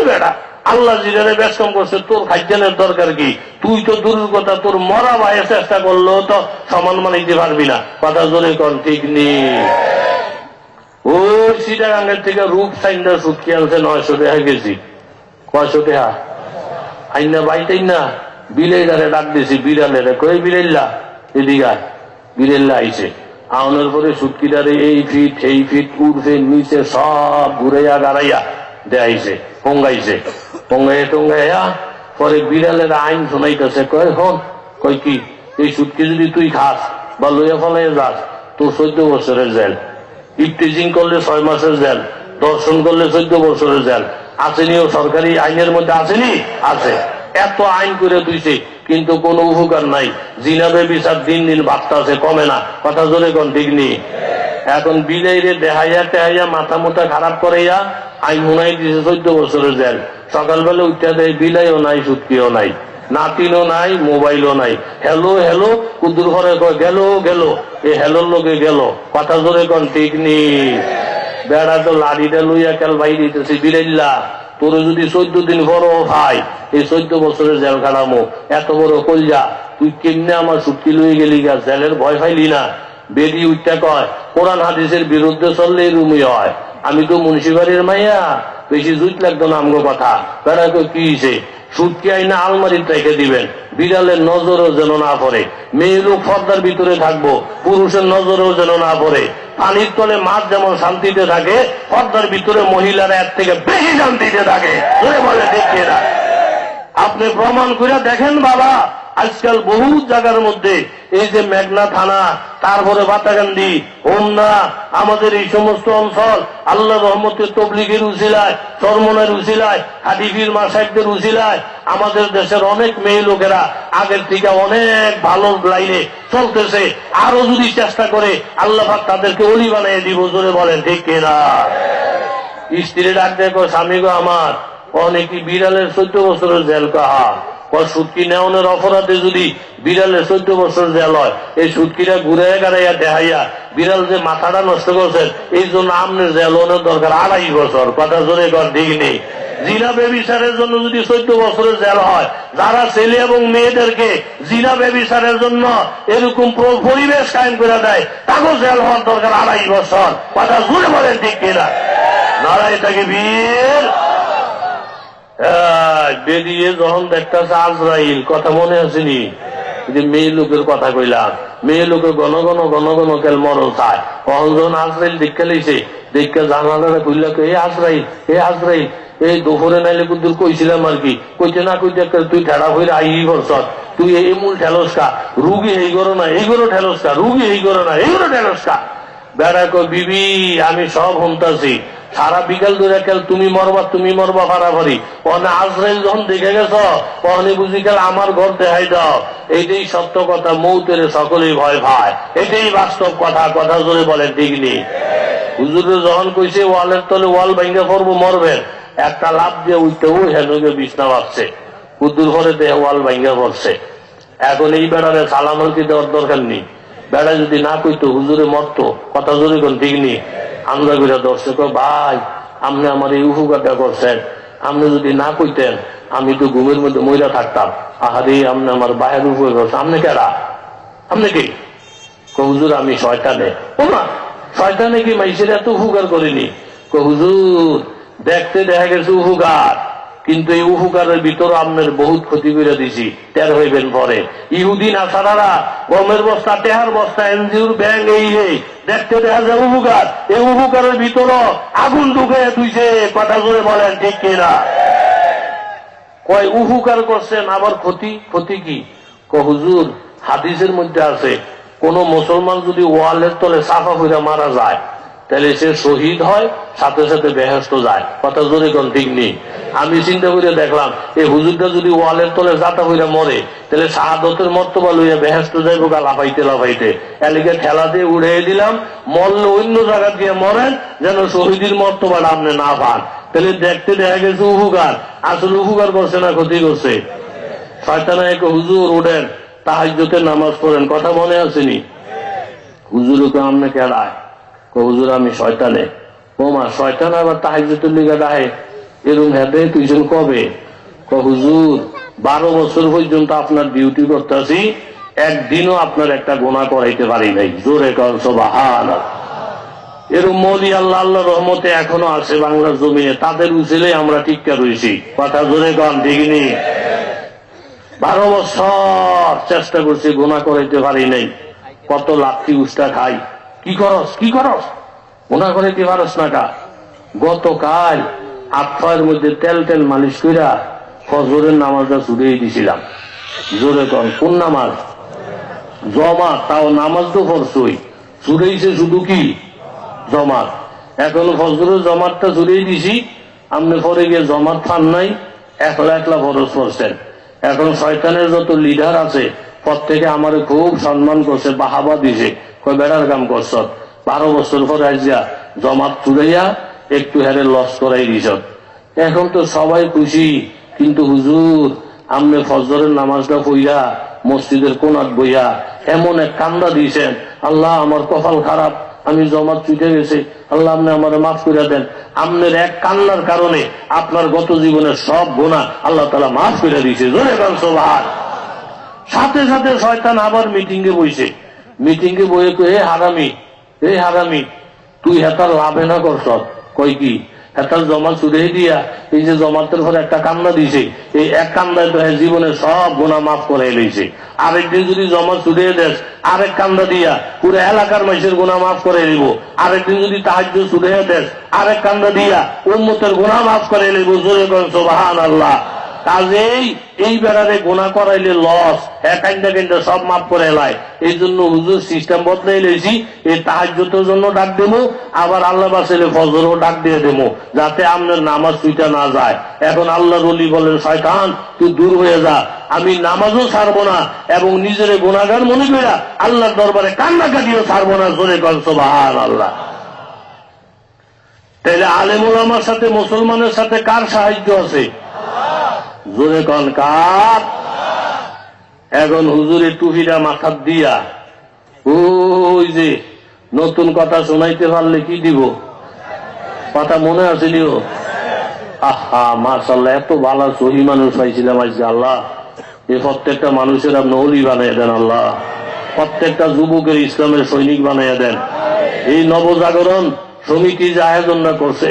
বেড়া আল্লাহ জিরারে ব্যস্তম করছে, তোর খাদ্যানের দরকার কি? তুই তো দূরের কথা, তোর মরা ভাইয়ের চেষ্টা করলেও তো সমান মানাইতে পারবি না। কথা জোরে কন, ঠিক নেই? ওই সিটাগাঙ্গের থেকে রূপ সাইন্ডার সুটকি আনছে 900 টাকা কেজি। 900 টাকা আইনা বাইতেই না, বিলেইদারে ডাক দিয়েছি, বিড়ালের কই বিড়াইলা এদিকে, বিড়াল্লা আইছে। আউনের পরে সুটকিটারে এই ফিট এই ফিট উঠছে নিচে সব ঘুরাইয়া গাড়াইয়া দেখাইছে, পঙ্গাইছে, পঙ্গাইয়া টঙ্গাইয়া পরে বিড়ালের আইন শোনাইতেছে। কয় হন, কয় কি? এই সুটকি যদি তুই খাস বা লইয়া ফলাইয়া যাস, তোর 14 বছরের জেল। ইফটিজিং করলে 6 মাসের জেল, দর্শন করলে 14 বছরের জেল। আসেনি? ও সরকারি আইনের মধ্যে আসেনি? আছে। এত আইন করে তুইছে, কিন্তু কোনো উপকার নাই। জিনাবে বিচার দিন দিন বাড়তাছে, কমে না। কথা জোরে কোন, ঠিক নেই? এখন বিলেইরে দেখাইয়া টেহাইয়া মাথা মুথা খারাপ করাইয়া আইন হুনাই দিছে 14 বছরের জেল। সকালবেলা উঠা দেয়, বিলাইও নাই, সুটকিও নাই, নাতিনও নাই, মোবাইলও নাই। হ্যালো হ্যালো কুদ্দুর ঘরে কয় গেল গেল, এ হ্যালোর লোকে গেল। কথা জোরে কোন, ঠিক নেই? বেড়া তো লাড়িটা লইয়া কেল ভাই দিতেছি, বিড়াইল্লা তোরে যদি 14 দিন বড় ভাই, এই 14 বছরের জেল কাটামো। এত বড় কলজা, তুই কেমনে আমার সুটকি লইয়ে গেলি গা? জেলের ভয় পাইলি না? বেরি উঠটা কয়, কোরআন হাদিসের বিরুদ্ধে চললে রুমি হয়। আমি তো মুন্সিবাড়ির মাইয়া, বেশি জুত লাগতো না আমগো কথা। বেড়া কই কি হয়েছে? সুটকি আইনা আলমারিতে রেখে দিবেন, বিড়ালের নজরও যেন না পড়ে। মেয়ে লোক পর্দার ভিতরে থাকবো, পুরুষের নজরেও যেন না পড়ে। পানির তলে মাছ যেমন শান্তিতে থাকে, পর্দার ভিতরে মহিলারা এর থেকে বেশি শান্তিতে থাকে। বলে দেখে না, আপনি প্রমাণ করে দেখেন বাবা। আজকাল বহু জায়গার মধ্যে এই যে মেঘনা থানা, তারপরে বাতাকান্দি, হোমনা, আমাদের এই সমস্ত অঞ্চল আল্লাহ রহমতের তবলিগের উসিলায়, চরমনের উসিলায়, হাদিফির মাসাইকদের উসিলায় আমাদের দেশের অনেক মেয়ে লোকেরা আগের থেকে অনেক ভালো লাইনে চলতেছে। আরো যদি চেষ্টা করে আল্লাহ পাক তাদেরকে অলি বানিয়ে দিব। জোরে বলেন ঠিক কিনা? স্ত্রী ডাক দেখো, স্বামী গো আমার, অনেকই বিড়ালের 14 বছরের জেল কাহা। সুটকি নেওয়ানোর অপরাধে যদি বিড়ালের 14 বছর জেল হয়, এই সুটকিটা ঘুরে গাড়াইয়া দেখাইয়া বিড়াল যে মাথাটা নষ্ট করছেন, এই জন্য আমনের জেল হওয়ার দরকার 2.5 বছর। কথা জোরে কর, ঠিক নেই? জিনা বেবিচারের জন্য যদি 14 বছরের জেল হয়, যারা ছেলে এবং মেয়েদেরকে জিনা বেবিচারের জন্য এরকম পরিবেশ কায়েম করে দেয়, তাকেও জেল হওয়ার দরকার 2.5 বছর। কথা জোরে বলেন ঠিক কিনা? নারায় তাকে বীর বেরিয়ে যখন দেখতেছে আজরাইল, কথা মনে আসেনি? যে মেয়ে লোকের কথা কইলাম, মেয়ে লোকের ঘন ঘন ঘন ঘন কেল মরণ চায়। কখন যখন আজরাইল দেখে লইছে, দেখে জানালাটা খুললে, এ আজরাইল, এ আজরাইল। এই দুপুরে নাইলে কুদ্দুর কইছিলাম আর কি, কইতে না কইতে তুই ঠেড়া হয়ে আই করছ, তুই এই মূল ঠেলসকা, রুগী এই করো না, এই করো ঠেলসকা, রুগী এই করো না, এই করো ঠেলসকা। বেড়া কই, বিবি আমি সব শুনতাছি, সারা বিকাল ধরে খেল তুমি মরবা ফারাফারি। ওখানে আজরাইল যখন দেখে গেছ, ওখানে বুঝি খেল আমার ঘর দেখাই দাও। এইটাই সত্য কথা, মৌতের সকলেই ভয় পায়, এটাই বাস্তব কথা। কথা জোরে বলেন ঠিক নেই? হুজুরে যখন কইছে ওয়ালের তলে ওয়াল ভাঙ্গা পড়বো, মরবেন, একটা লাভ দিয়ে উঠতে ও হেনুকে বিছনা বাঁচছে, কুদ্দুর ঘরে দেহ ওয়াল ভাঙ্গা পড়ছে। এখন এই বেড়ারে সালামল কি দেওয়ার দরকার নেই? বেড়া যদি না কইতো হুজুরে মরতো। কথা জোরে কোন, ঠিক নেই? আমরা কইরা দর্শক, ভাই আপনি আমার এই উপকারটা করছেন, আপনি যদি না কইতেন আমি তো ঘুমের মধ্যে মইরা থাকতাম। আহারে আপনি আমার বায়ের উপকার করছেন। আপনি কেডা? আপনি কি? হুজুর আমি শয়তানে। ও না, শয়তানে কি মাইসের এত উপকার করিনি? হুজুর দেখতে দেখা গেছে উপকার, কিন্তু এই উপকারের ভিতরে আপনার বহুত ক্ষতি করে দিছি, টের হইবেন পরে। ইহুদিন আসারারা গমের বস্তা, টেহার বস্তা, এনজিওর ব্যাংক, এই দেখতে দেখা যায় উপকার, এই উপকারের ভিতরে আগুন ঢুকে তুইছে। কথা জোরে বলেন ঠিক কিনা? কয় উপকার করছেন, আবার ক্ষতি। ক্ষতি কি? হুজুর হাদিসের মধ্যে আছে, কোন মুসলমান যদি ওয়ালের তলে সাফা হইয়া মারা যায়, তাহলে সে শহীদ হয়, সাথে সাথে বেহেশত যায়। কথা জোরে কোন, ঠিক নেই? আমি চিন্তা করে দেখলাম, এই হুজুরটা যদি ওয়ালের তলে জাতা হইয়া মরে, তাহলে শাহাদতের মর্তবা লইয়া বেহেশত যাইব গা লাফাইতে লাফাইতে। এলিকে ঠেলা দিয়ে উড়িয়ে দিলাম, মরলে অন্য জায়গা দিয়ে মরেন, যেন শহীদের মর্তবাটা আপনি না পান। তাহলে দেখতে দেখা গেছে উপকার, আসলে উপকার করছে না ক্ষতি করছে? শয়তান এক, হুজুর ওঠেন, তাহাজ্জুদের নামাজ পড়েন। কথা মনে আসেনি? হুজুরকে আপনি কেডায়? হুজুর আমি শয়তানে। ও মা, শয়তান আবার তাহাজ্জুদের লিগে ডাহে? এরকম হেঁটে তুইছেন কবে? হুজুর 12 বছর পর্যন্ত আপনার ডিউটি করতেছি, একদিনও আপনার একটা গুনাহ করাইতে পারি নাই। জোরে কর সুবহানাল্লাহ। এরকম মৌলি আল্লাহ আল্লাহ রহমতে এখনো আছে বাংলার জমিনে, তাদের উচিলে আমরা টিক্কা রয়েছি। কথা জোরে কন ঠিক নি? 12 বছর চেষ্টা করছি, গুনাহ করাইতে পারি নাই। কত লাঠি উস্তা খাই। কি করস গুনাহ করাইতে পারস না কা? গতকাল আত্মার মধ্যে তেল তেল মালিশ কইরা ফজরের নামাজটা ছুটিয়ে দিছিলাম। জোরে কন কোন নামাজ? জমাত। তাও নামাজ তো পড়ছই, ছুটেইছে শুধু কি জমাত। এখন ফজরের জমাতটা ছুটিয়ে দিছি, আপনি পরে গিয়ে জমাত পান নাই, একলা একলা ফরজ পড়ছেন। এখন শয়তানের যত লিডার আছে প্রত্যেকে আমার খুব সম্মান করছে, বাহাবা দিছে, কয় বেড়ার কাম করছ, 12 বছর পরে আসিয়া জমাত ছুড়াইয়া একটু হেরে লস করাই দিছ। এখন তো সবাই খুশি, কিন্তু হুজুর আপনি ফজরের নামাজটা পইরা মসজিদের কোনাত বইয়া এমন এক কান্দা দিয়েছেন, আল্লাহ আমার কপাল খারাপ, আমি জমাত ছুটে গেছি, আল্লাহ আপনি আমার মাফ করে দেন। আপনার এক কান্নার কারণে আপনার গত জীবনের সব গুনাহ আল্লাহ তাআলা মাফ করে দিয়েছে। জোরে বলেন সুবহান। সাথে সাথে শয়তান আবার মিটিংয়ে বইছে। মিটিংয়ে বইয়ে কই, হে হারামি তুই হেতার লাভে না করছ। কই কি? হেতার জমা ছুড়ে দিয়া এই যে জমাতের পরে একটা কান্না দিছে, এই এক কান্দায় তো জীবনের সব গুনাহ মাফ করে লইছে। আরেকদিন যদি জমা ছুড়ে দেস, আরেক কান্দা দিয়া পুরো এলাকার মানুষের গুনাহ মাফ করে দিব। আরেকদিন যদি তাহাজ্জুদ ছুড়ে দেস, আরেক কান্দা দিয়া উম্মতের গুনাহ মাফ করে লইব। জোরে করেন সুবহানাল্লাহ। কাজেই এই বেড়ারে গুনাহ করাইলে লস, একাইন্দা কেন্দ্র সব মাফ করে এলাই। এই জন্য হুজুর সিস্টেম বদলাই লইছি, এই তাহাজ্জুদের জন্য ডাক দেবো, আবার আল্লাহ বাসাইলে ফজরও ডাক দিয়ে দেবো, যাতে আপনার নামাজ ছুটা না যায়। এখন আল্লাহর ওলি বলেন, শয়তান তুই দূর হয়ে যা, আমি নামাজও ছাড়বো না এবং নিজের গুনাহগার মনে কইরা আল্লাহর দরবারে কান্নাকাটিও ছাড়বো না। জোরে কর সুবহানাল্লাহ। তাইলে আলেম ওলামার সাথে মুসলমানের সাথে কার সাহায্য আছে? জোরে কন কার? এখন হুজুরের টুপিটা মাথার দিয়া ওই যে নতুন কথা শোনাইতে পারলে কি দিব? কথা মনে আসেনিও? আহা মাশাআল্লাহ, এত ভালো সহি মানুষ পাইছিলাম আজকে। আল্লাহ এই প্রত্যেকটা মানুষের আপনি ওলি বানাইয়া দেন। আল্লাহ প্রত্যেকটা যুবকের ইসলামের সৈনিক বানাইয়া দেন। এই নবজাগরণ সমিতি যে আয়োজন করছে,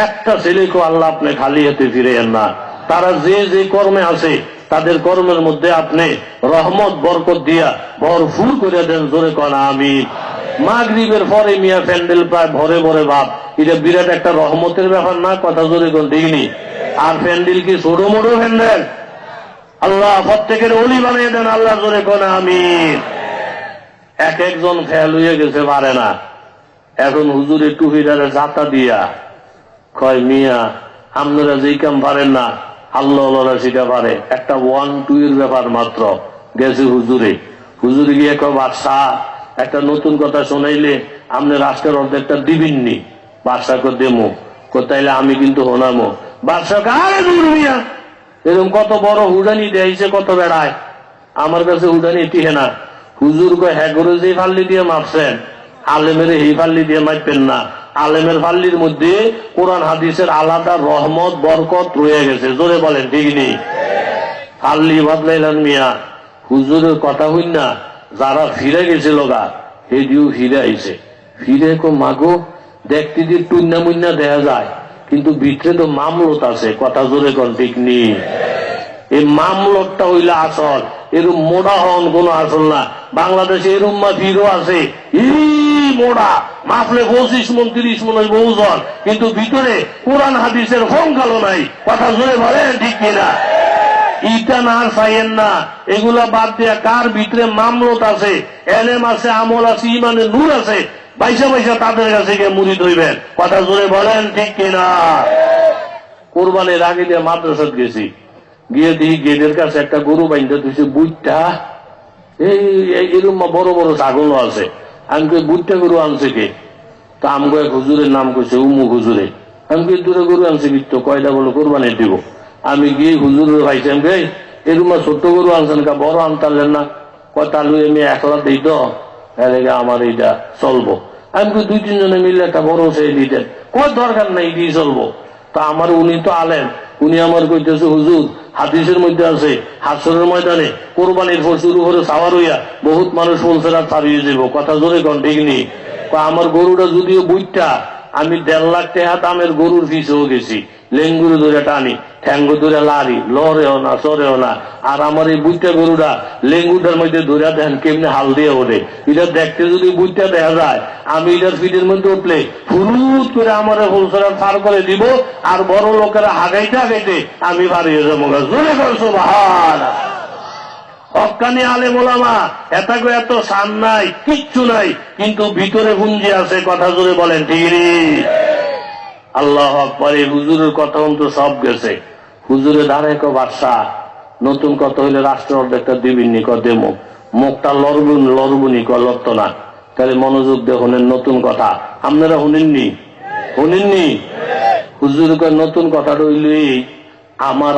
একটা ছেলেকে আল্লাহ আপনি খালি হাতে ফিরেন না। তারা যে যে কর্মে আছে তাদের কর্মের মধ্যে আপনি রহমত বরকত দিয়া ভরপুর করে দেন। জোরে কন আমিন। মাগরিবের পরে মিয়া প্যান্ডেল প্রায় ভরে ভরে ভাব, এটা বিরাট একটা রহমতের ব্যাপার না? কথা জোরে কোন দেখিনি। আর প্যান্ডেল কি ছোট মোটো প্যান্ডেল? আল্লাহ প্রত্যেকের ওলি বানিয়ে দেন। আল্লাহ জোরে কোন আমিন। এক একজন ফেল হয়ে গেছে, পারে না। এখন হুজুরের টুপিটারে জাতা দিয়া কয়, মিয়া আপনারা যেই কাম পারেন না আল্লাহ সেটা পারে। একটা 1-2 এর ব্যাপার মাত্র। গেছে হুজুরে গিয়ে কয়, বাদশাহ একটা নতুন কথা শোনাইলে আপনি রাষ্ট্রের অর্ধেকটা দিবেননি। বাদশাকে দেমো, তাইলে আমি কিন্তু হনামো। বাদশাহ আরে দূর মিয়া, এরকম কত বড় হুডানি দিয়েছে, কত বেড়ায়, আমার কাছে হুডানি টিহে না। হুজুর কয়, হ্যাঁ করে যে ফাল্লি দিয়ে মাপছেন, আলেমের এই ফাল্লি দিয়ে মাপবেন না। আলেমের ফাল্লির মধ্যে কোরআন হাদিসের আলাদা রহমত বরকত রয়ে গেছে। জোরে বলেন ঠিক নেই? ফাল্লি বদলাইলেন মিয়া। হুজুরের কথা হইন না, যারা ফিরে গেছিল গা হেডিও ফিরে আইছে। ফিরে কো মাগো দেখতে দিয়ে টুন্না মুন্না দেখা যায়, কিন্তু ভিতরে তো মামলত আছে। কথা জোরে কন ঠিক নেই? এই মামলতটা হইলে আসল, এরকম মোড়া হন কোন আসল না। বাংলাদেশে এরকম মাফিরও আছে, মোড়া মাফলে 25 মন 30 মন বহুজন, কিন্তু ভিতরে কোরআন হাদিসের ফঙ্কালো নাই। কথা জোরে বলেন ঠিক কিনা? ইটা না চাইয়েন না, এগুলা বাদ দিয়া কার ভিতরে মামলত আছে, এলেম আছে, আমল আছে, ইমানের নূর আছে, বাইসা বাইসা তাদের কাছে গিয়ে মুরিদ হইবেন। কথা জোরে বলেন ঠিক কিনা? কোরবানির আগে দিয়ে মাদ্রাসাত গেছি, গিয়ে দেখি গেটের কাছে একটা গরু বাইন্ধে দিয়েছে, বুটটা এরকম বড় বড় ছাগল আছে। আমি কই বুটটা গরু আনছে কে? তা আমি কয়েক হুজুরের নাম কইছে, উমুক হুজুরে। আমি কই দূরে গরু আনছে কি? তো কয়টা বলো কোরবানির দিব। আমি গিয়ে হুজুরের ভাইছি, আমি কই এরকম ছোট্ট গরু আনছেন কা, বড় আনতারলেন না? কয় তাহলে আমি একলা দিই তো, আমার এইটা চলবো। আমি কই 2-3 জনে মিলে একটা বড় সেই দিতেন। কয় দরকার নাই, দিয়ে চলবো। তা আমার উনি তো আলেম, উনি আমার কইতেছে হুজুর হাদিসের মধ্যে আছে হাসরের ময়দানে কোরবানির পশুর উপরে সাওয়ার হইয়া বহুত মানুষ পৌঁছেরা ছাড়িয়ে যাব। কথা জোরে কোন ঠিক নেই? আমার গরুটা যদিও বুইটা, আমি 1.5 লাখ টাকা দামের গরুর পিছেও গেছি, লেঙ্গুরে ধরে টানি, ঠ্যাঙ্গো ধরে লারি, লড়েও না সরেও না। আর আমার এই বুইটা গরুটা লেঙ্গুটার মধ্যে ধরে দেখেন কেমনি হাল দিয়ে ওঠে। এটা দেখতে যদি বুইটা দেখা যায়, আমি এটার ফিটের মধ্যে উঠলে ফুরুত করে আমার হোলসেলার পার করে দিব, আর বড় লোকেরা হাগাইতে হাগাইতে আমি বাড়িয়ে যাবো। জোরে করছো বাহার হক্কানি আলেম ওলামা, এটাকে এত শান নাই, কিচ্ছু নাই, কিন্তু ভিতরে পুঞ্জি আছে। কথা জোরে বলেন ঠিক? আল্লাহ আকবার। এই হুজুরের কথা তো সব গেছে। হুজুরে দাঁড়ায় বাদশা, নতুন কথা হইলে রাষ্ট্র অর্ধেকটা দিবিনি কদে মুখটা লড়বুনি লড়ত না। তাহলে মনোযোগ দেখুন, নতুন কথা আপনারা শুনেননি? হুজুরের নতুন কথাটা হইল আমার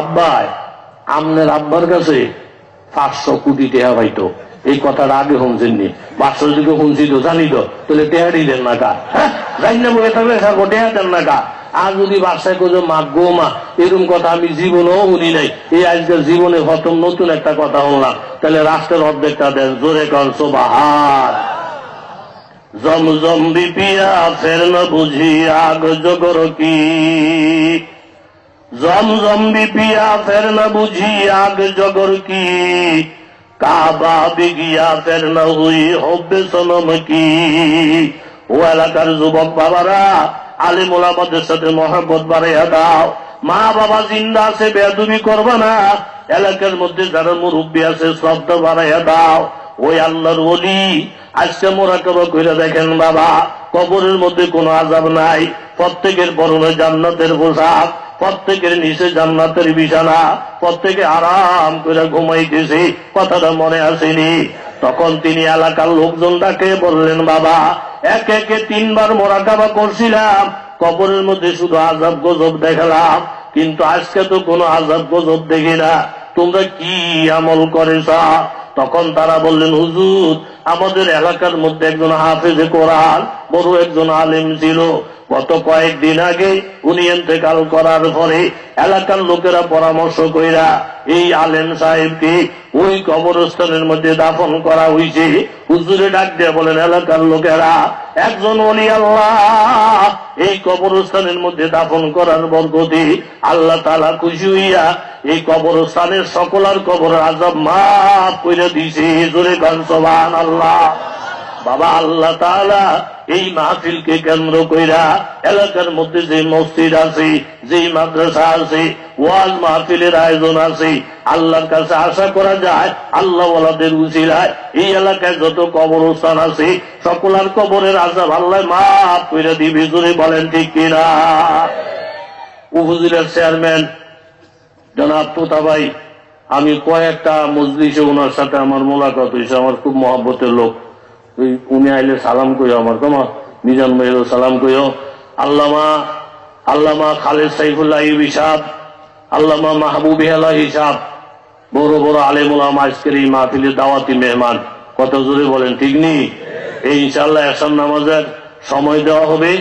আব্বায় আমনের আব্বার কাছে 500 কোটি টাকা পাইতো। এই কথাটা আগে শুনছেননি? 500 দিকে শুনছি তো জানি তো, তাহলে টেহা দিলেন না কা? জানি না বলে থাকলে টেহা দেন না কা? আর যদি বাসায় কোথাও মা গো মা এরকম কথা আমি জীবনেও শুনি নাই, এই আজকের জীবনে প্রথম নতুন একটা কথা শুনলাম। তাহলে রাষ্ট্রের অর্ধেকটা দেন। জোরে কর সুবহান। জমজম বিপিয়া ফের না বুঝি আগ জগর কি, জমজম বিপিয়া ফের না বুঝি আগ জগর কি, কাবা বিগিয়া ফের না হুই হব্বে সনম কি। ও এলাকার যুবক বাবারা, আলিম ওলামাদের সাথে মহব্বত বাড়াইয়া দাও। মা বাবা জিন্দা আছে, বেয়াদবি করবা না। এলাকার মধ্যে যারা মুরব্বী আছে শ্রদ্ধা বাড়াইয়া দাও। ওই আল্লাহর ওলি আজকে মোরাকাবা কইরা দেখেন বাবা, কবরের মধ্যে কোনো আযাব নাই। প্রত্যেকের পরনে জান্নাতের পোশাক, প্রত্যেকের নিচে জান্নাতের বিছানা, প্রত্যেকে আরাম করে ঘুমাইতেছে। কথাটা মনে আসেনি? তখন তিনি এলাকার লোকজন ডাকে বললেন, বাবা একে একে 3 বার মোরাকাবা করছিলাম, কবরের মধ্যে শুধু আযাব গজব দেখলাম, কিন্তু আজকে তো কোনো আযাব গজব দেখি না। তোমরা কি আমল করেছ? তখন তারা বললেন, হুজুর আমাদের এলাকার মধ্যে একজন হাফেজে কোরআন, বড় একজন আলেম ছিল। গত কয়েকদিন আগে উনি ইন্তেকাল করার পরে এলাকার লোকেরা পরামর্শ কইরা এই আলেম সাহেবকে ওই কবরস্থানের মধ্যে দাফন করা হয়েছে। হুজুরে ডাক দিয়ে বলেন, এলাকার লোকেরা, একজন ওলি আল্লাহ এই কবরস্থানের মধ্যে দাফন করার বরকতে আল্লাহ তাআলা খুশি হইয়া এই কবরস্থানের সকলার কবরের আযাব মাফ কইরা দিয়েছে। জোরে গান সুবহানাল্লাহ। বাবা আল্লাহ তাআলা এই মাহফিলকে কেন্দ্র কইরা এলাকার মধ্যে যে মসজিদ আছে, যে মাদ্রাসা আছে, ওয়াজ মাহফিলের আয়োজন আছে, আল্লাহর কাছে আশা করা যায় আল্লাহ ওয়ালাদের উসিলায় এই এলাকায় যত কবরস্থান আছে সকলার কবরের আযাব আল্লাহ মাফ কইরা দিবে। জোরে বলেন ঠিক কিনা? উপজেলার চেয়ারম্যান জনাব তোতা ভাই, আমি কয়েকটা মজলিসে ওনার সাথে আমার মোলাকাত হয়েছে, আমার খুব মহব্বতের লোক। উনি আইলে সালাম কইও, আমার তোমা মিজান ভাইয়েরও সালাম কইও। আল্লামা খালেদ সাইফুল্লাহ হিসাব, আল্লামা মাহবুবি আল্লাহ হিসাব, বড় বড় আলেম ওলামা আজকের এই মাহফিলের দাওয়াতি মেহমান। কত জোরে বলেন ঠিক নেই? এই ইনশাআল্লাহ এশার নামাজের সময় দেওয়া হবে।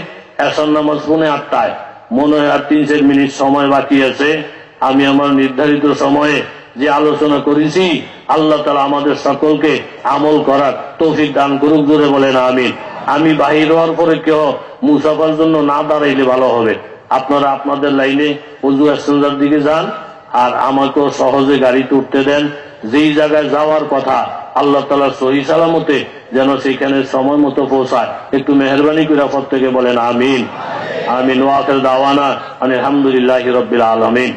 এশার নামাজ 8:30, মনে হয় আর 3-4 মিনিট সময় বাকি আছে। আমি আমার নির্ধারিত সময়ে যে আলোচনা করেছি আল্লাহ তাআলা আমাদের সকলকে আমল করার তৌফিক দান করুক। জোরে বলেন আমিন। আমি বাহির হওয়ার পরে কেউ মুসাফার জন্য না দাঁড়াইলে ভালো হবে। আপনারা আপনাদের লাইনে ওযু ইস্তেনজার দিকে যান, আর আমাকেও সহজে গাড়িতে উঠতে দেন। যেই জায়গায় যাওয়ার কথা আল্লাহ তাআলা সহি সালামতে যেন সেখানে সময় মতো পৌঁছায়, একটু মেহরবানি করে প্রত্যেকে বলেন আমিন। আমিন। ওয়া আখির দাওয়ানা আলহামদুলিল্লাহি রাব্বিল আলামিন।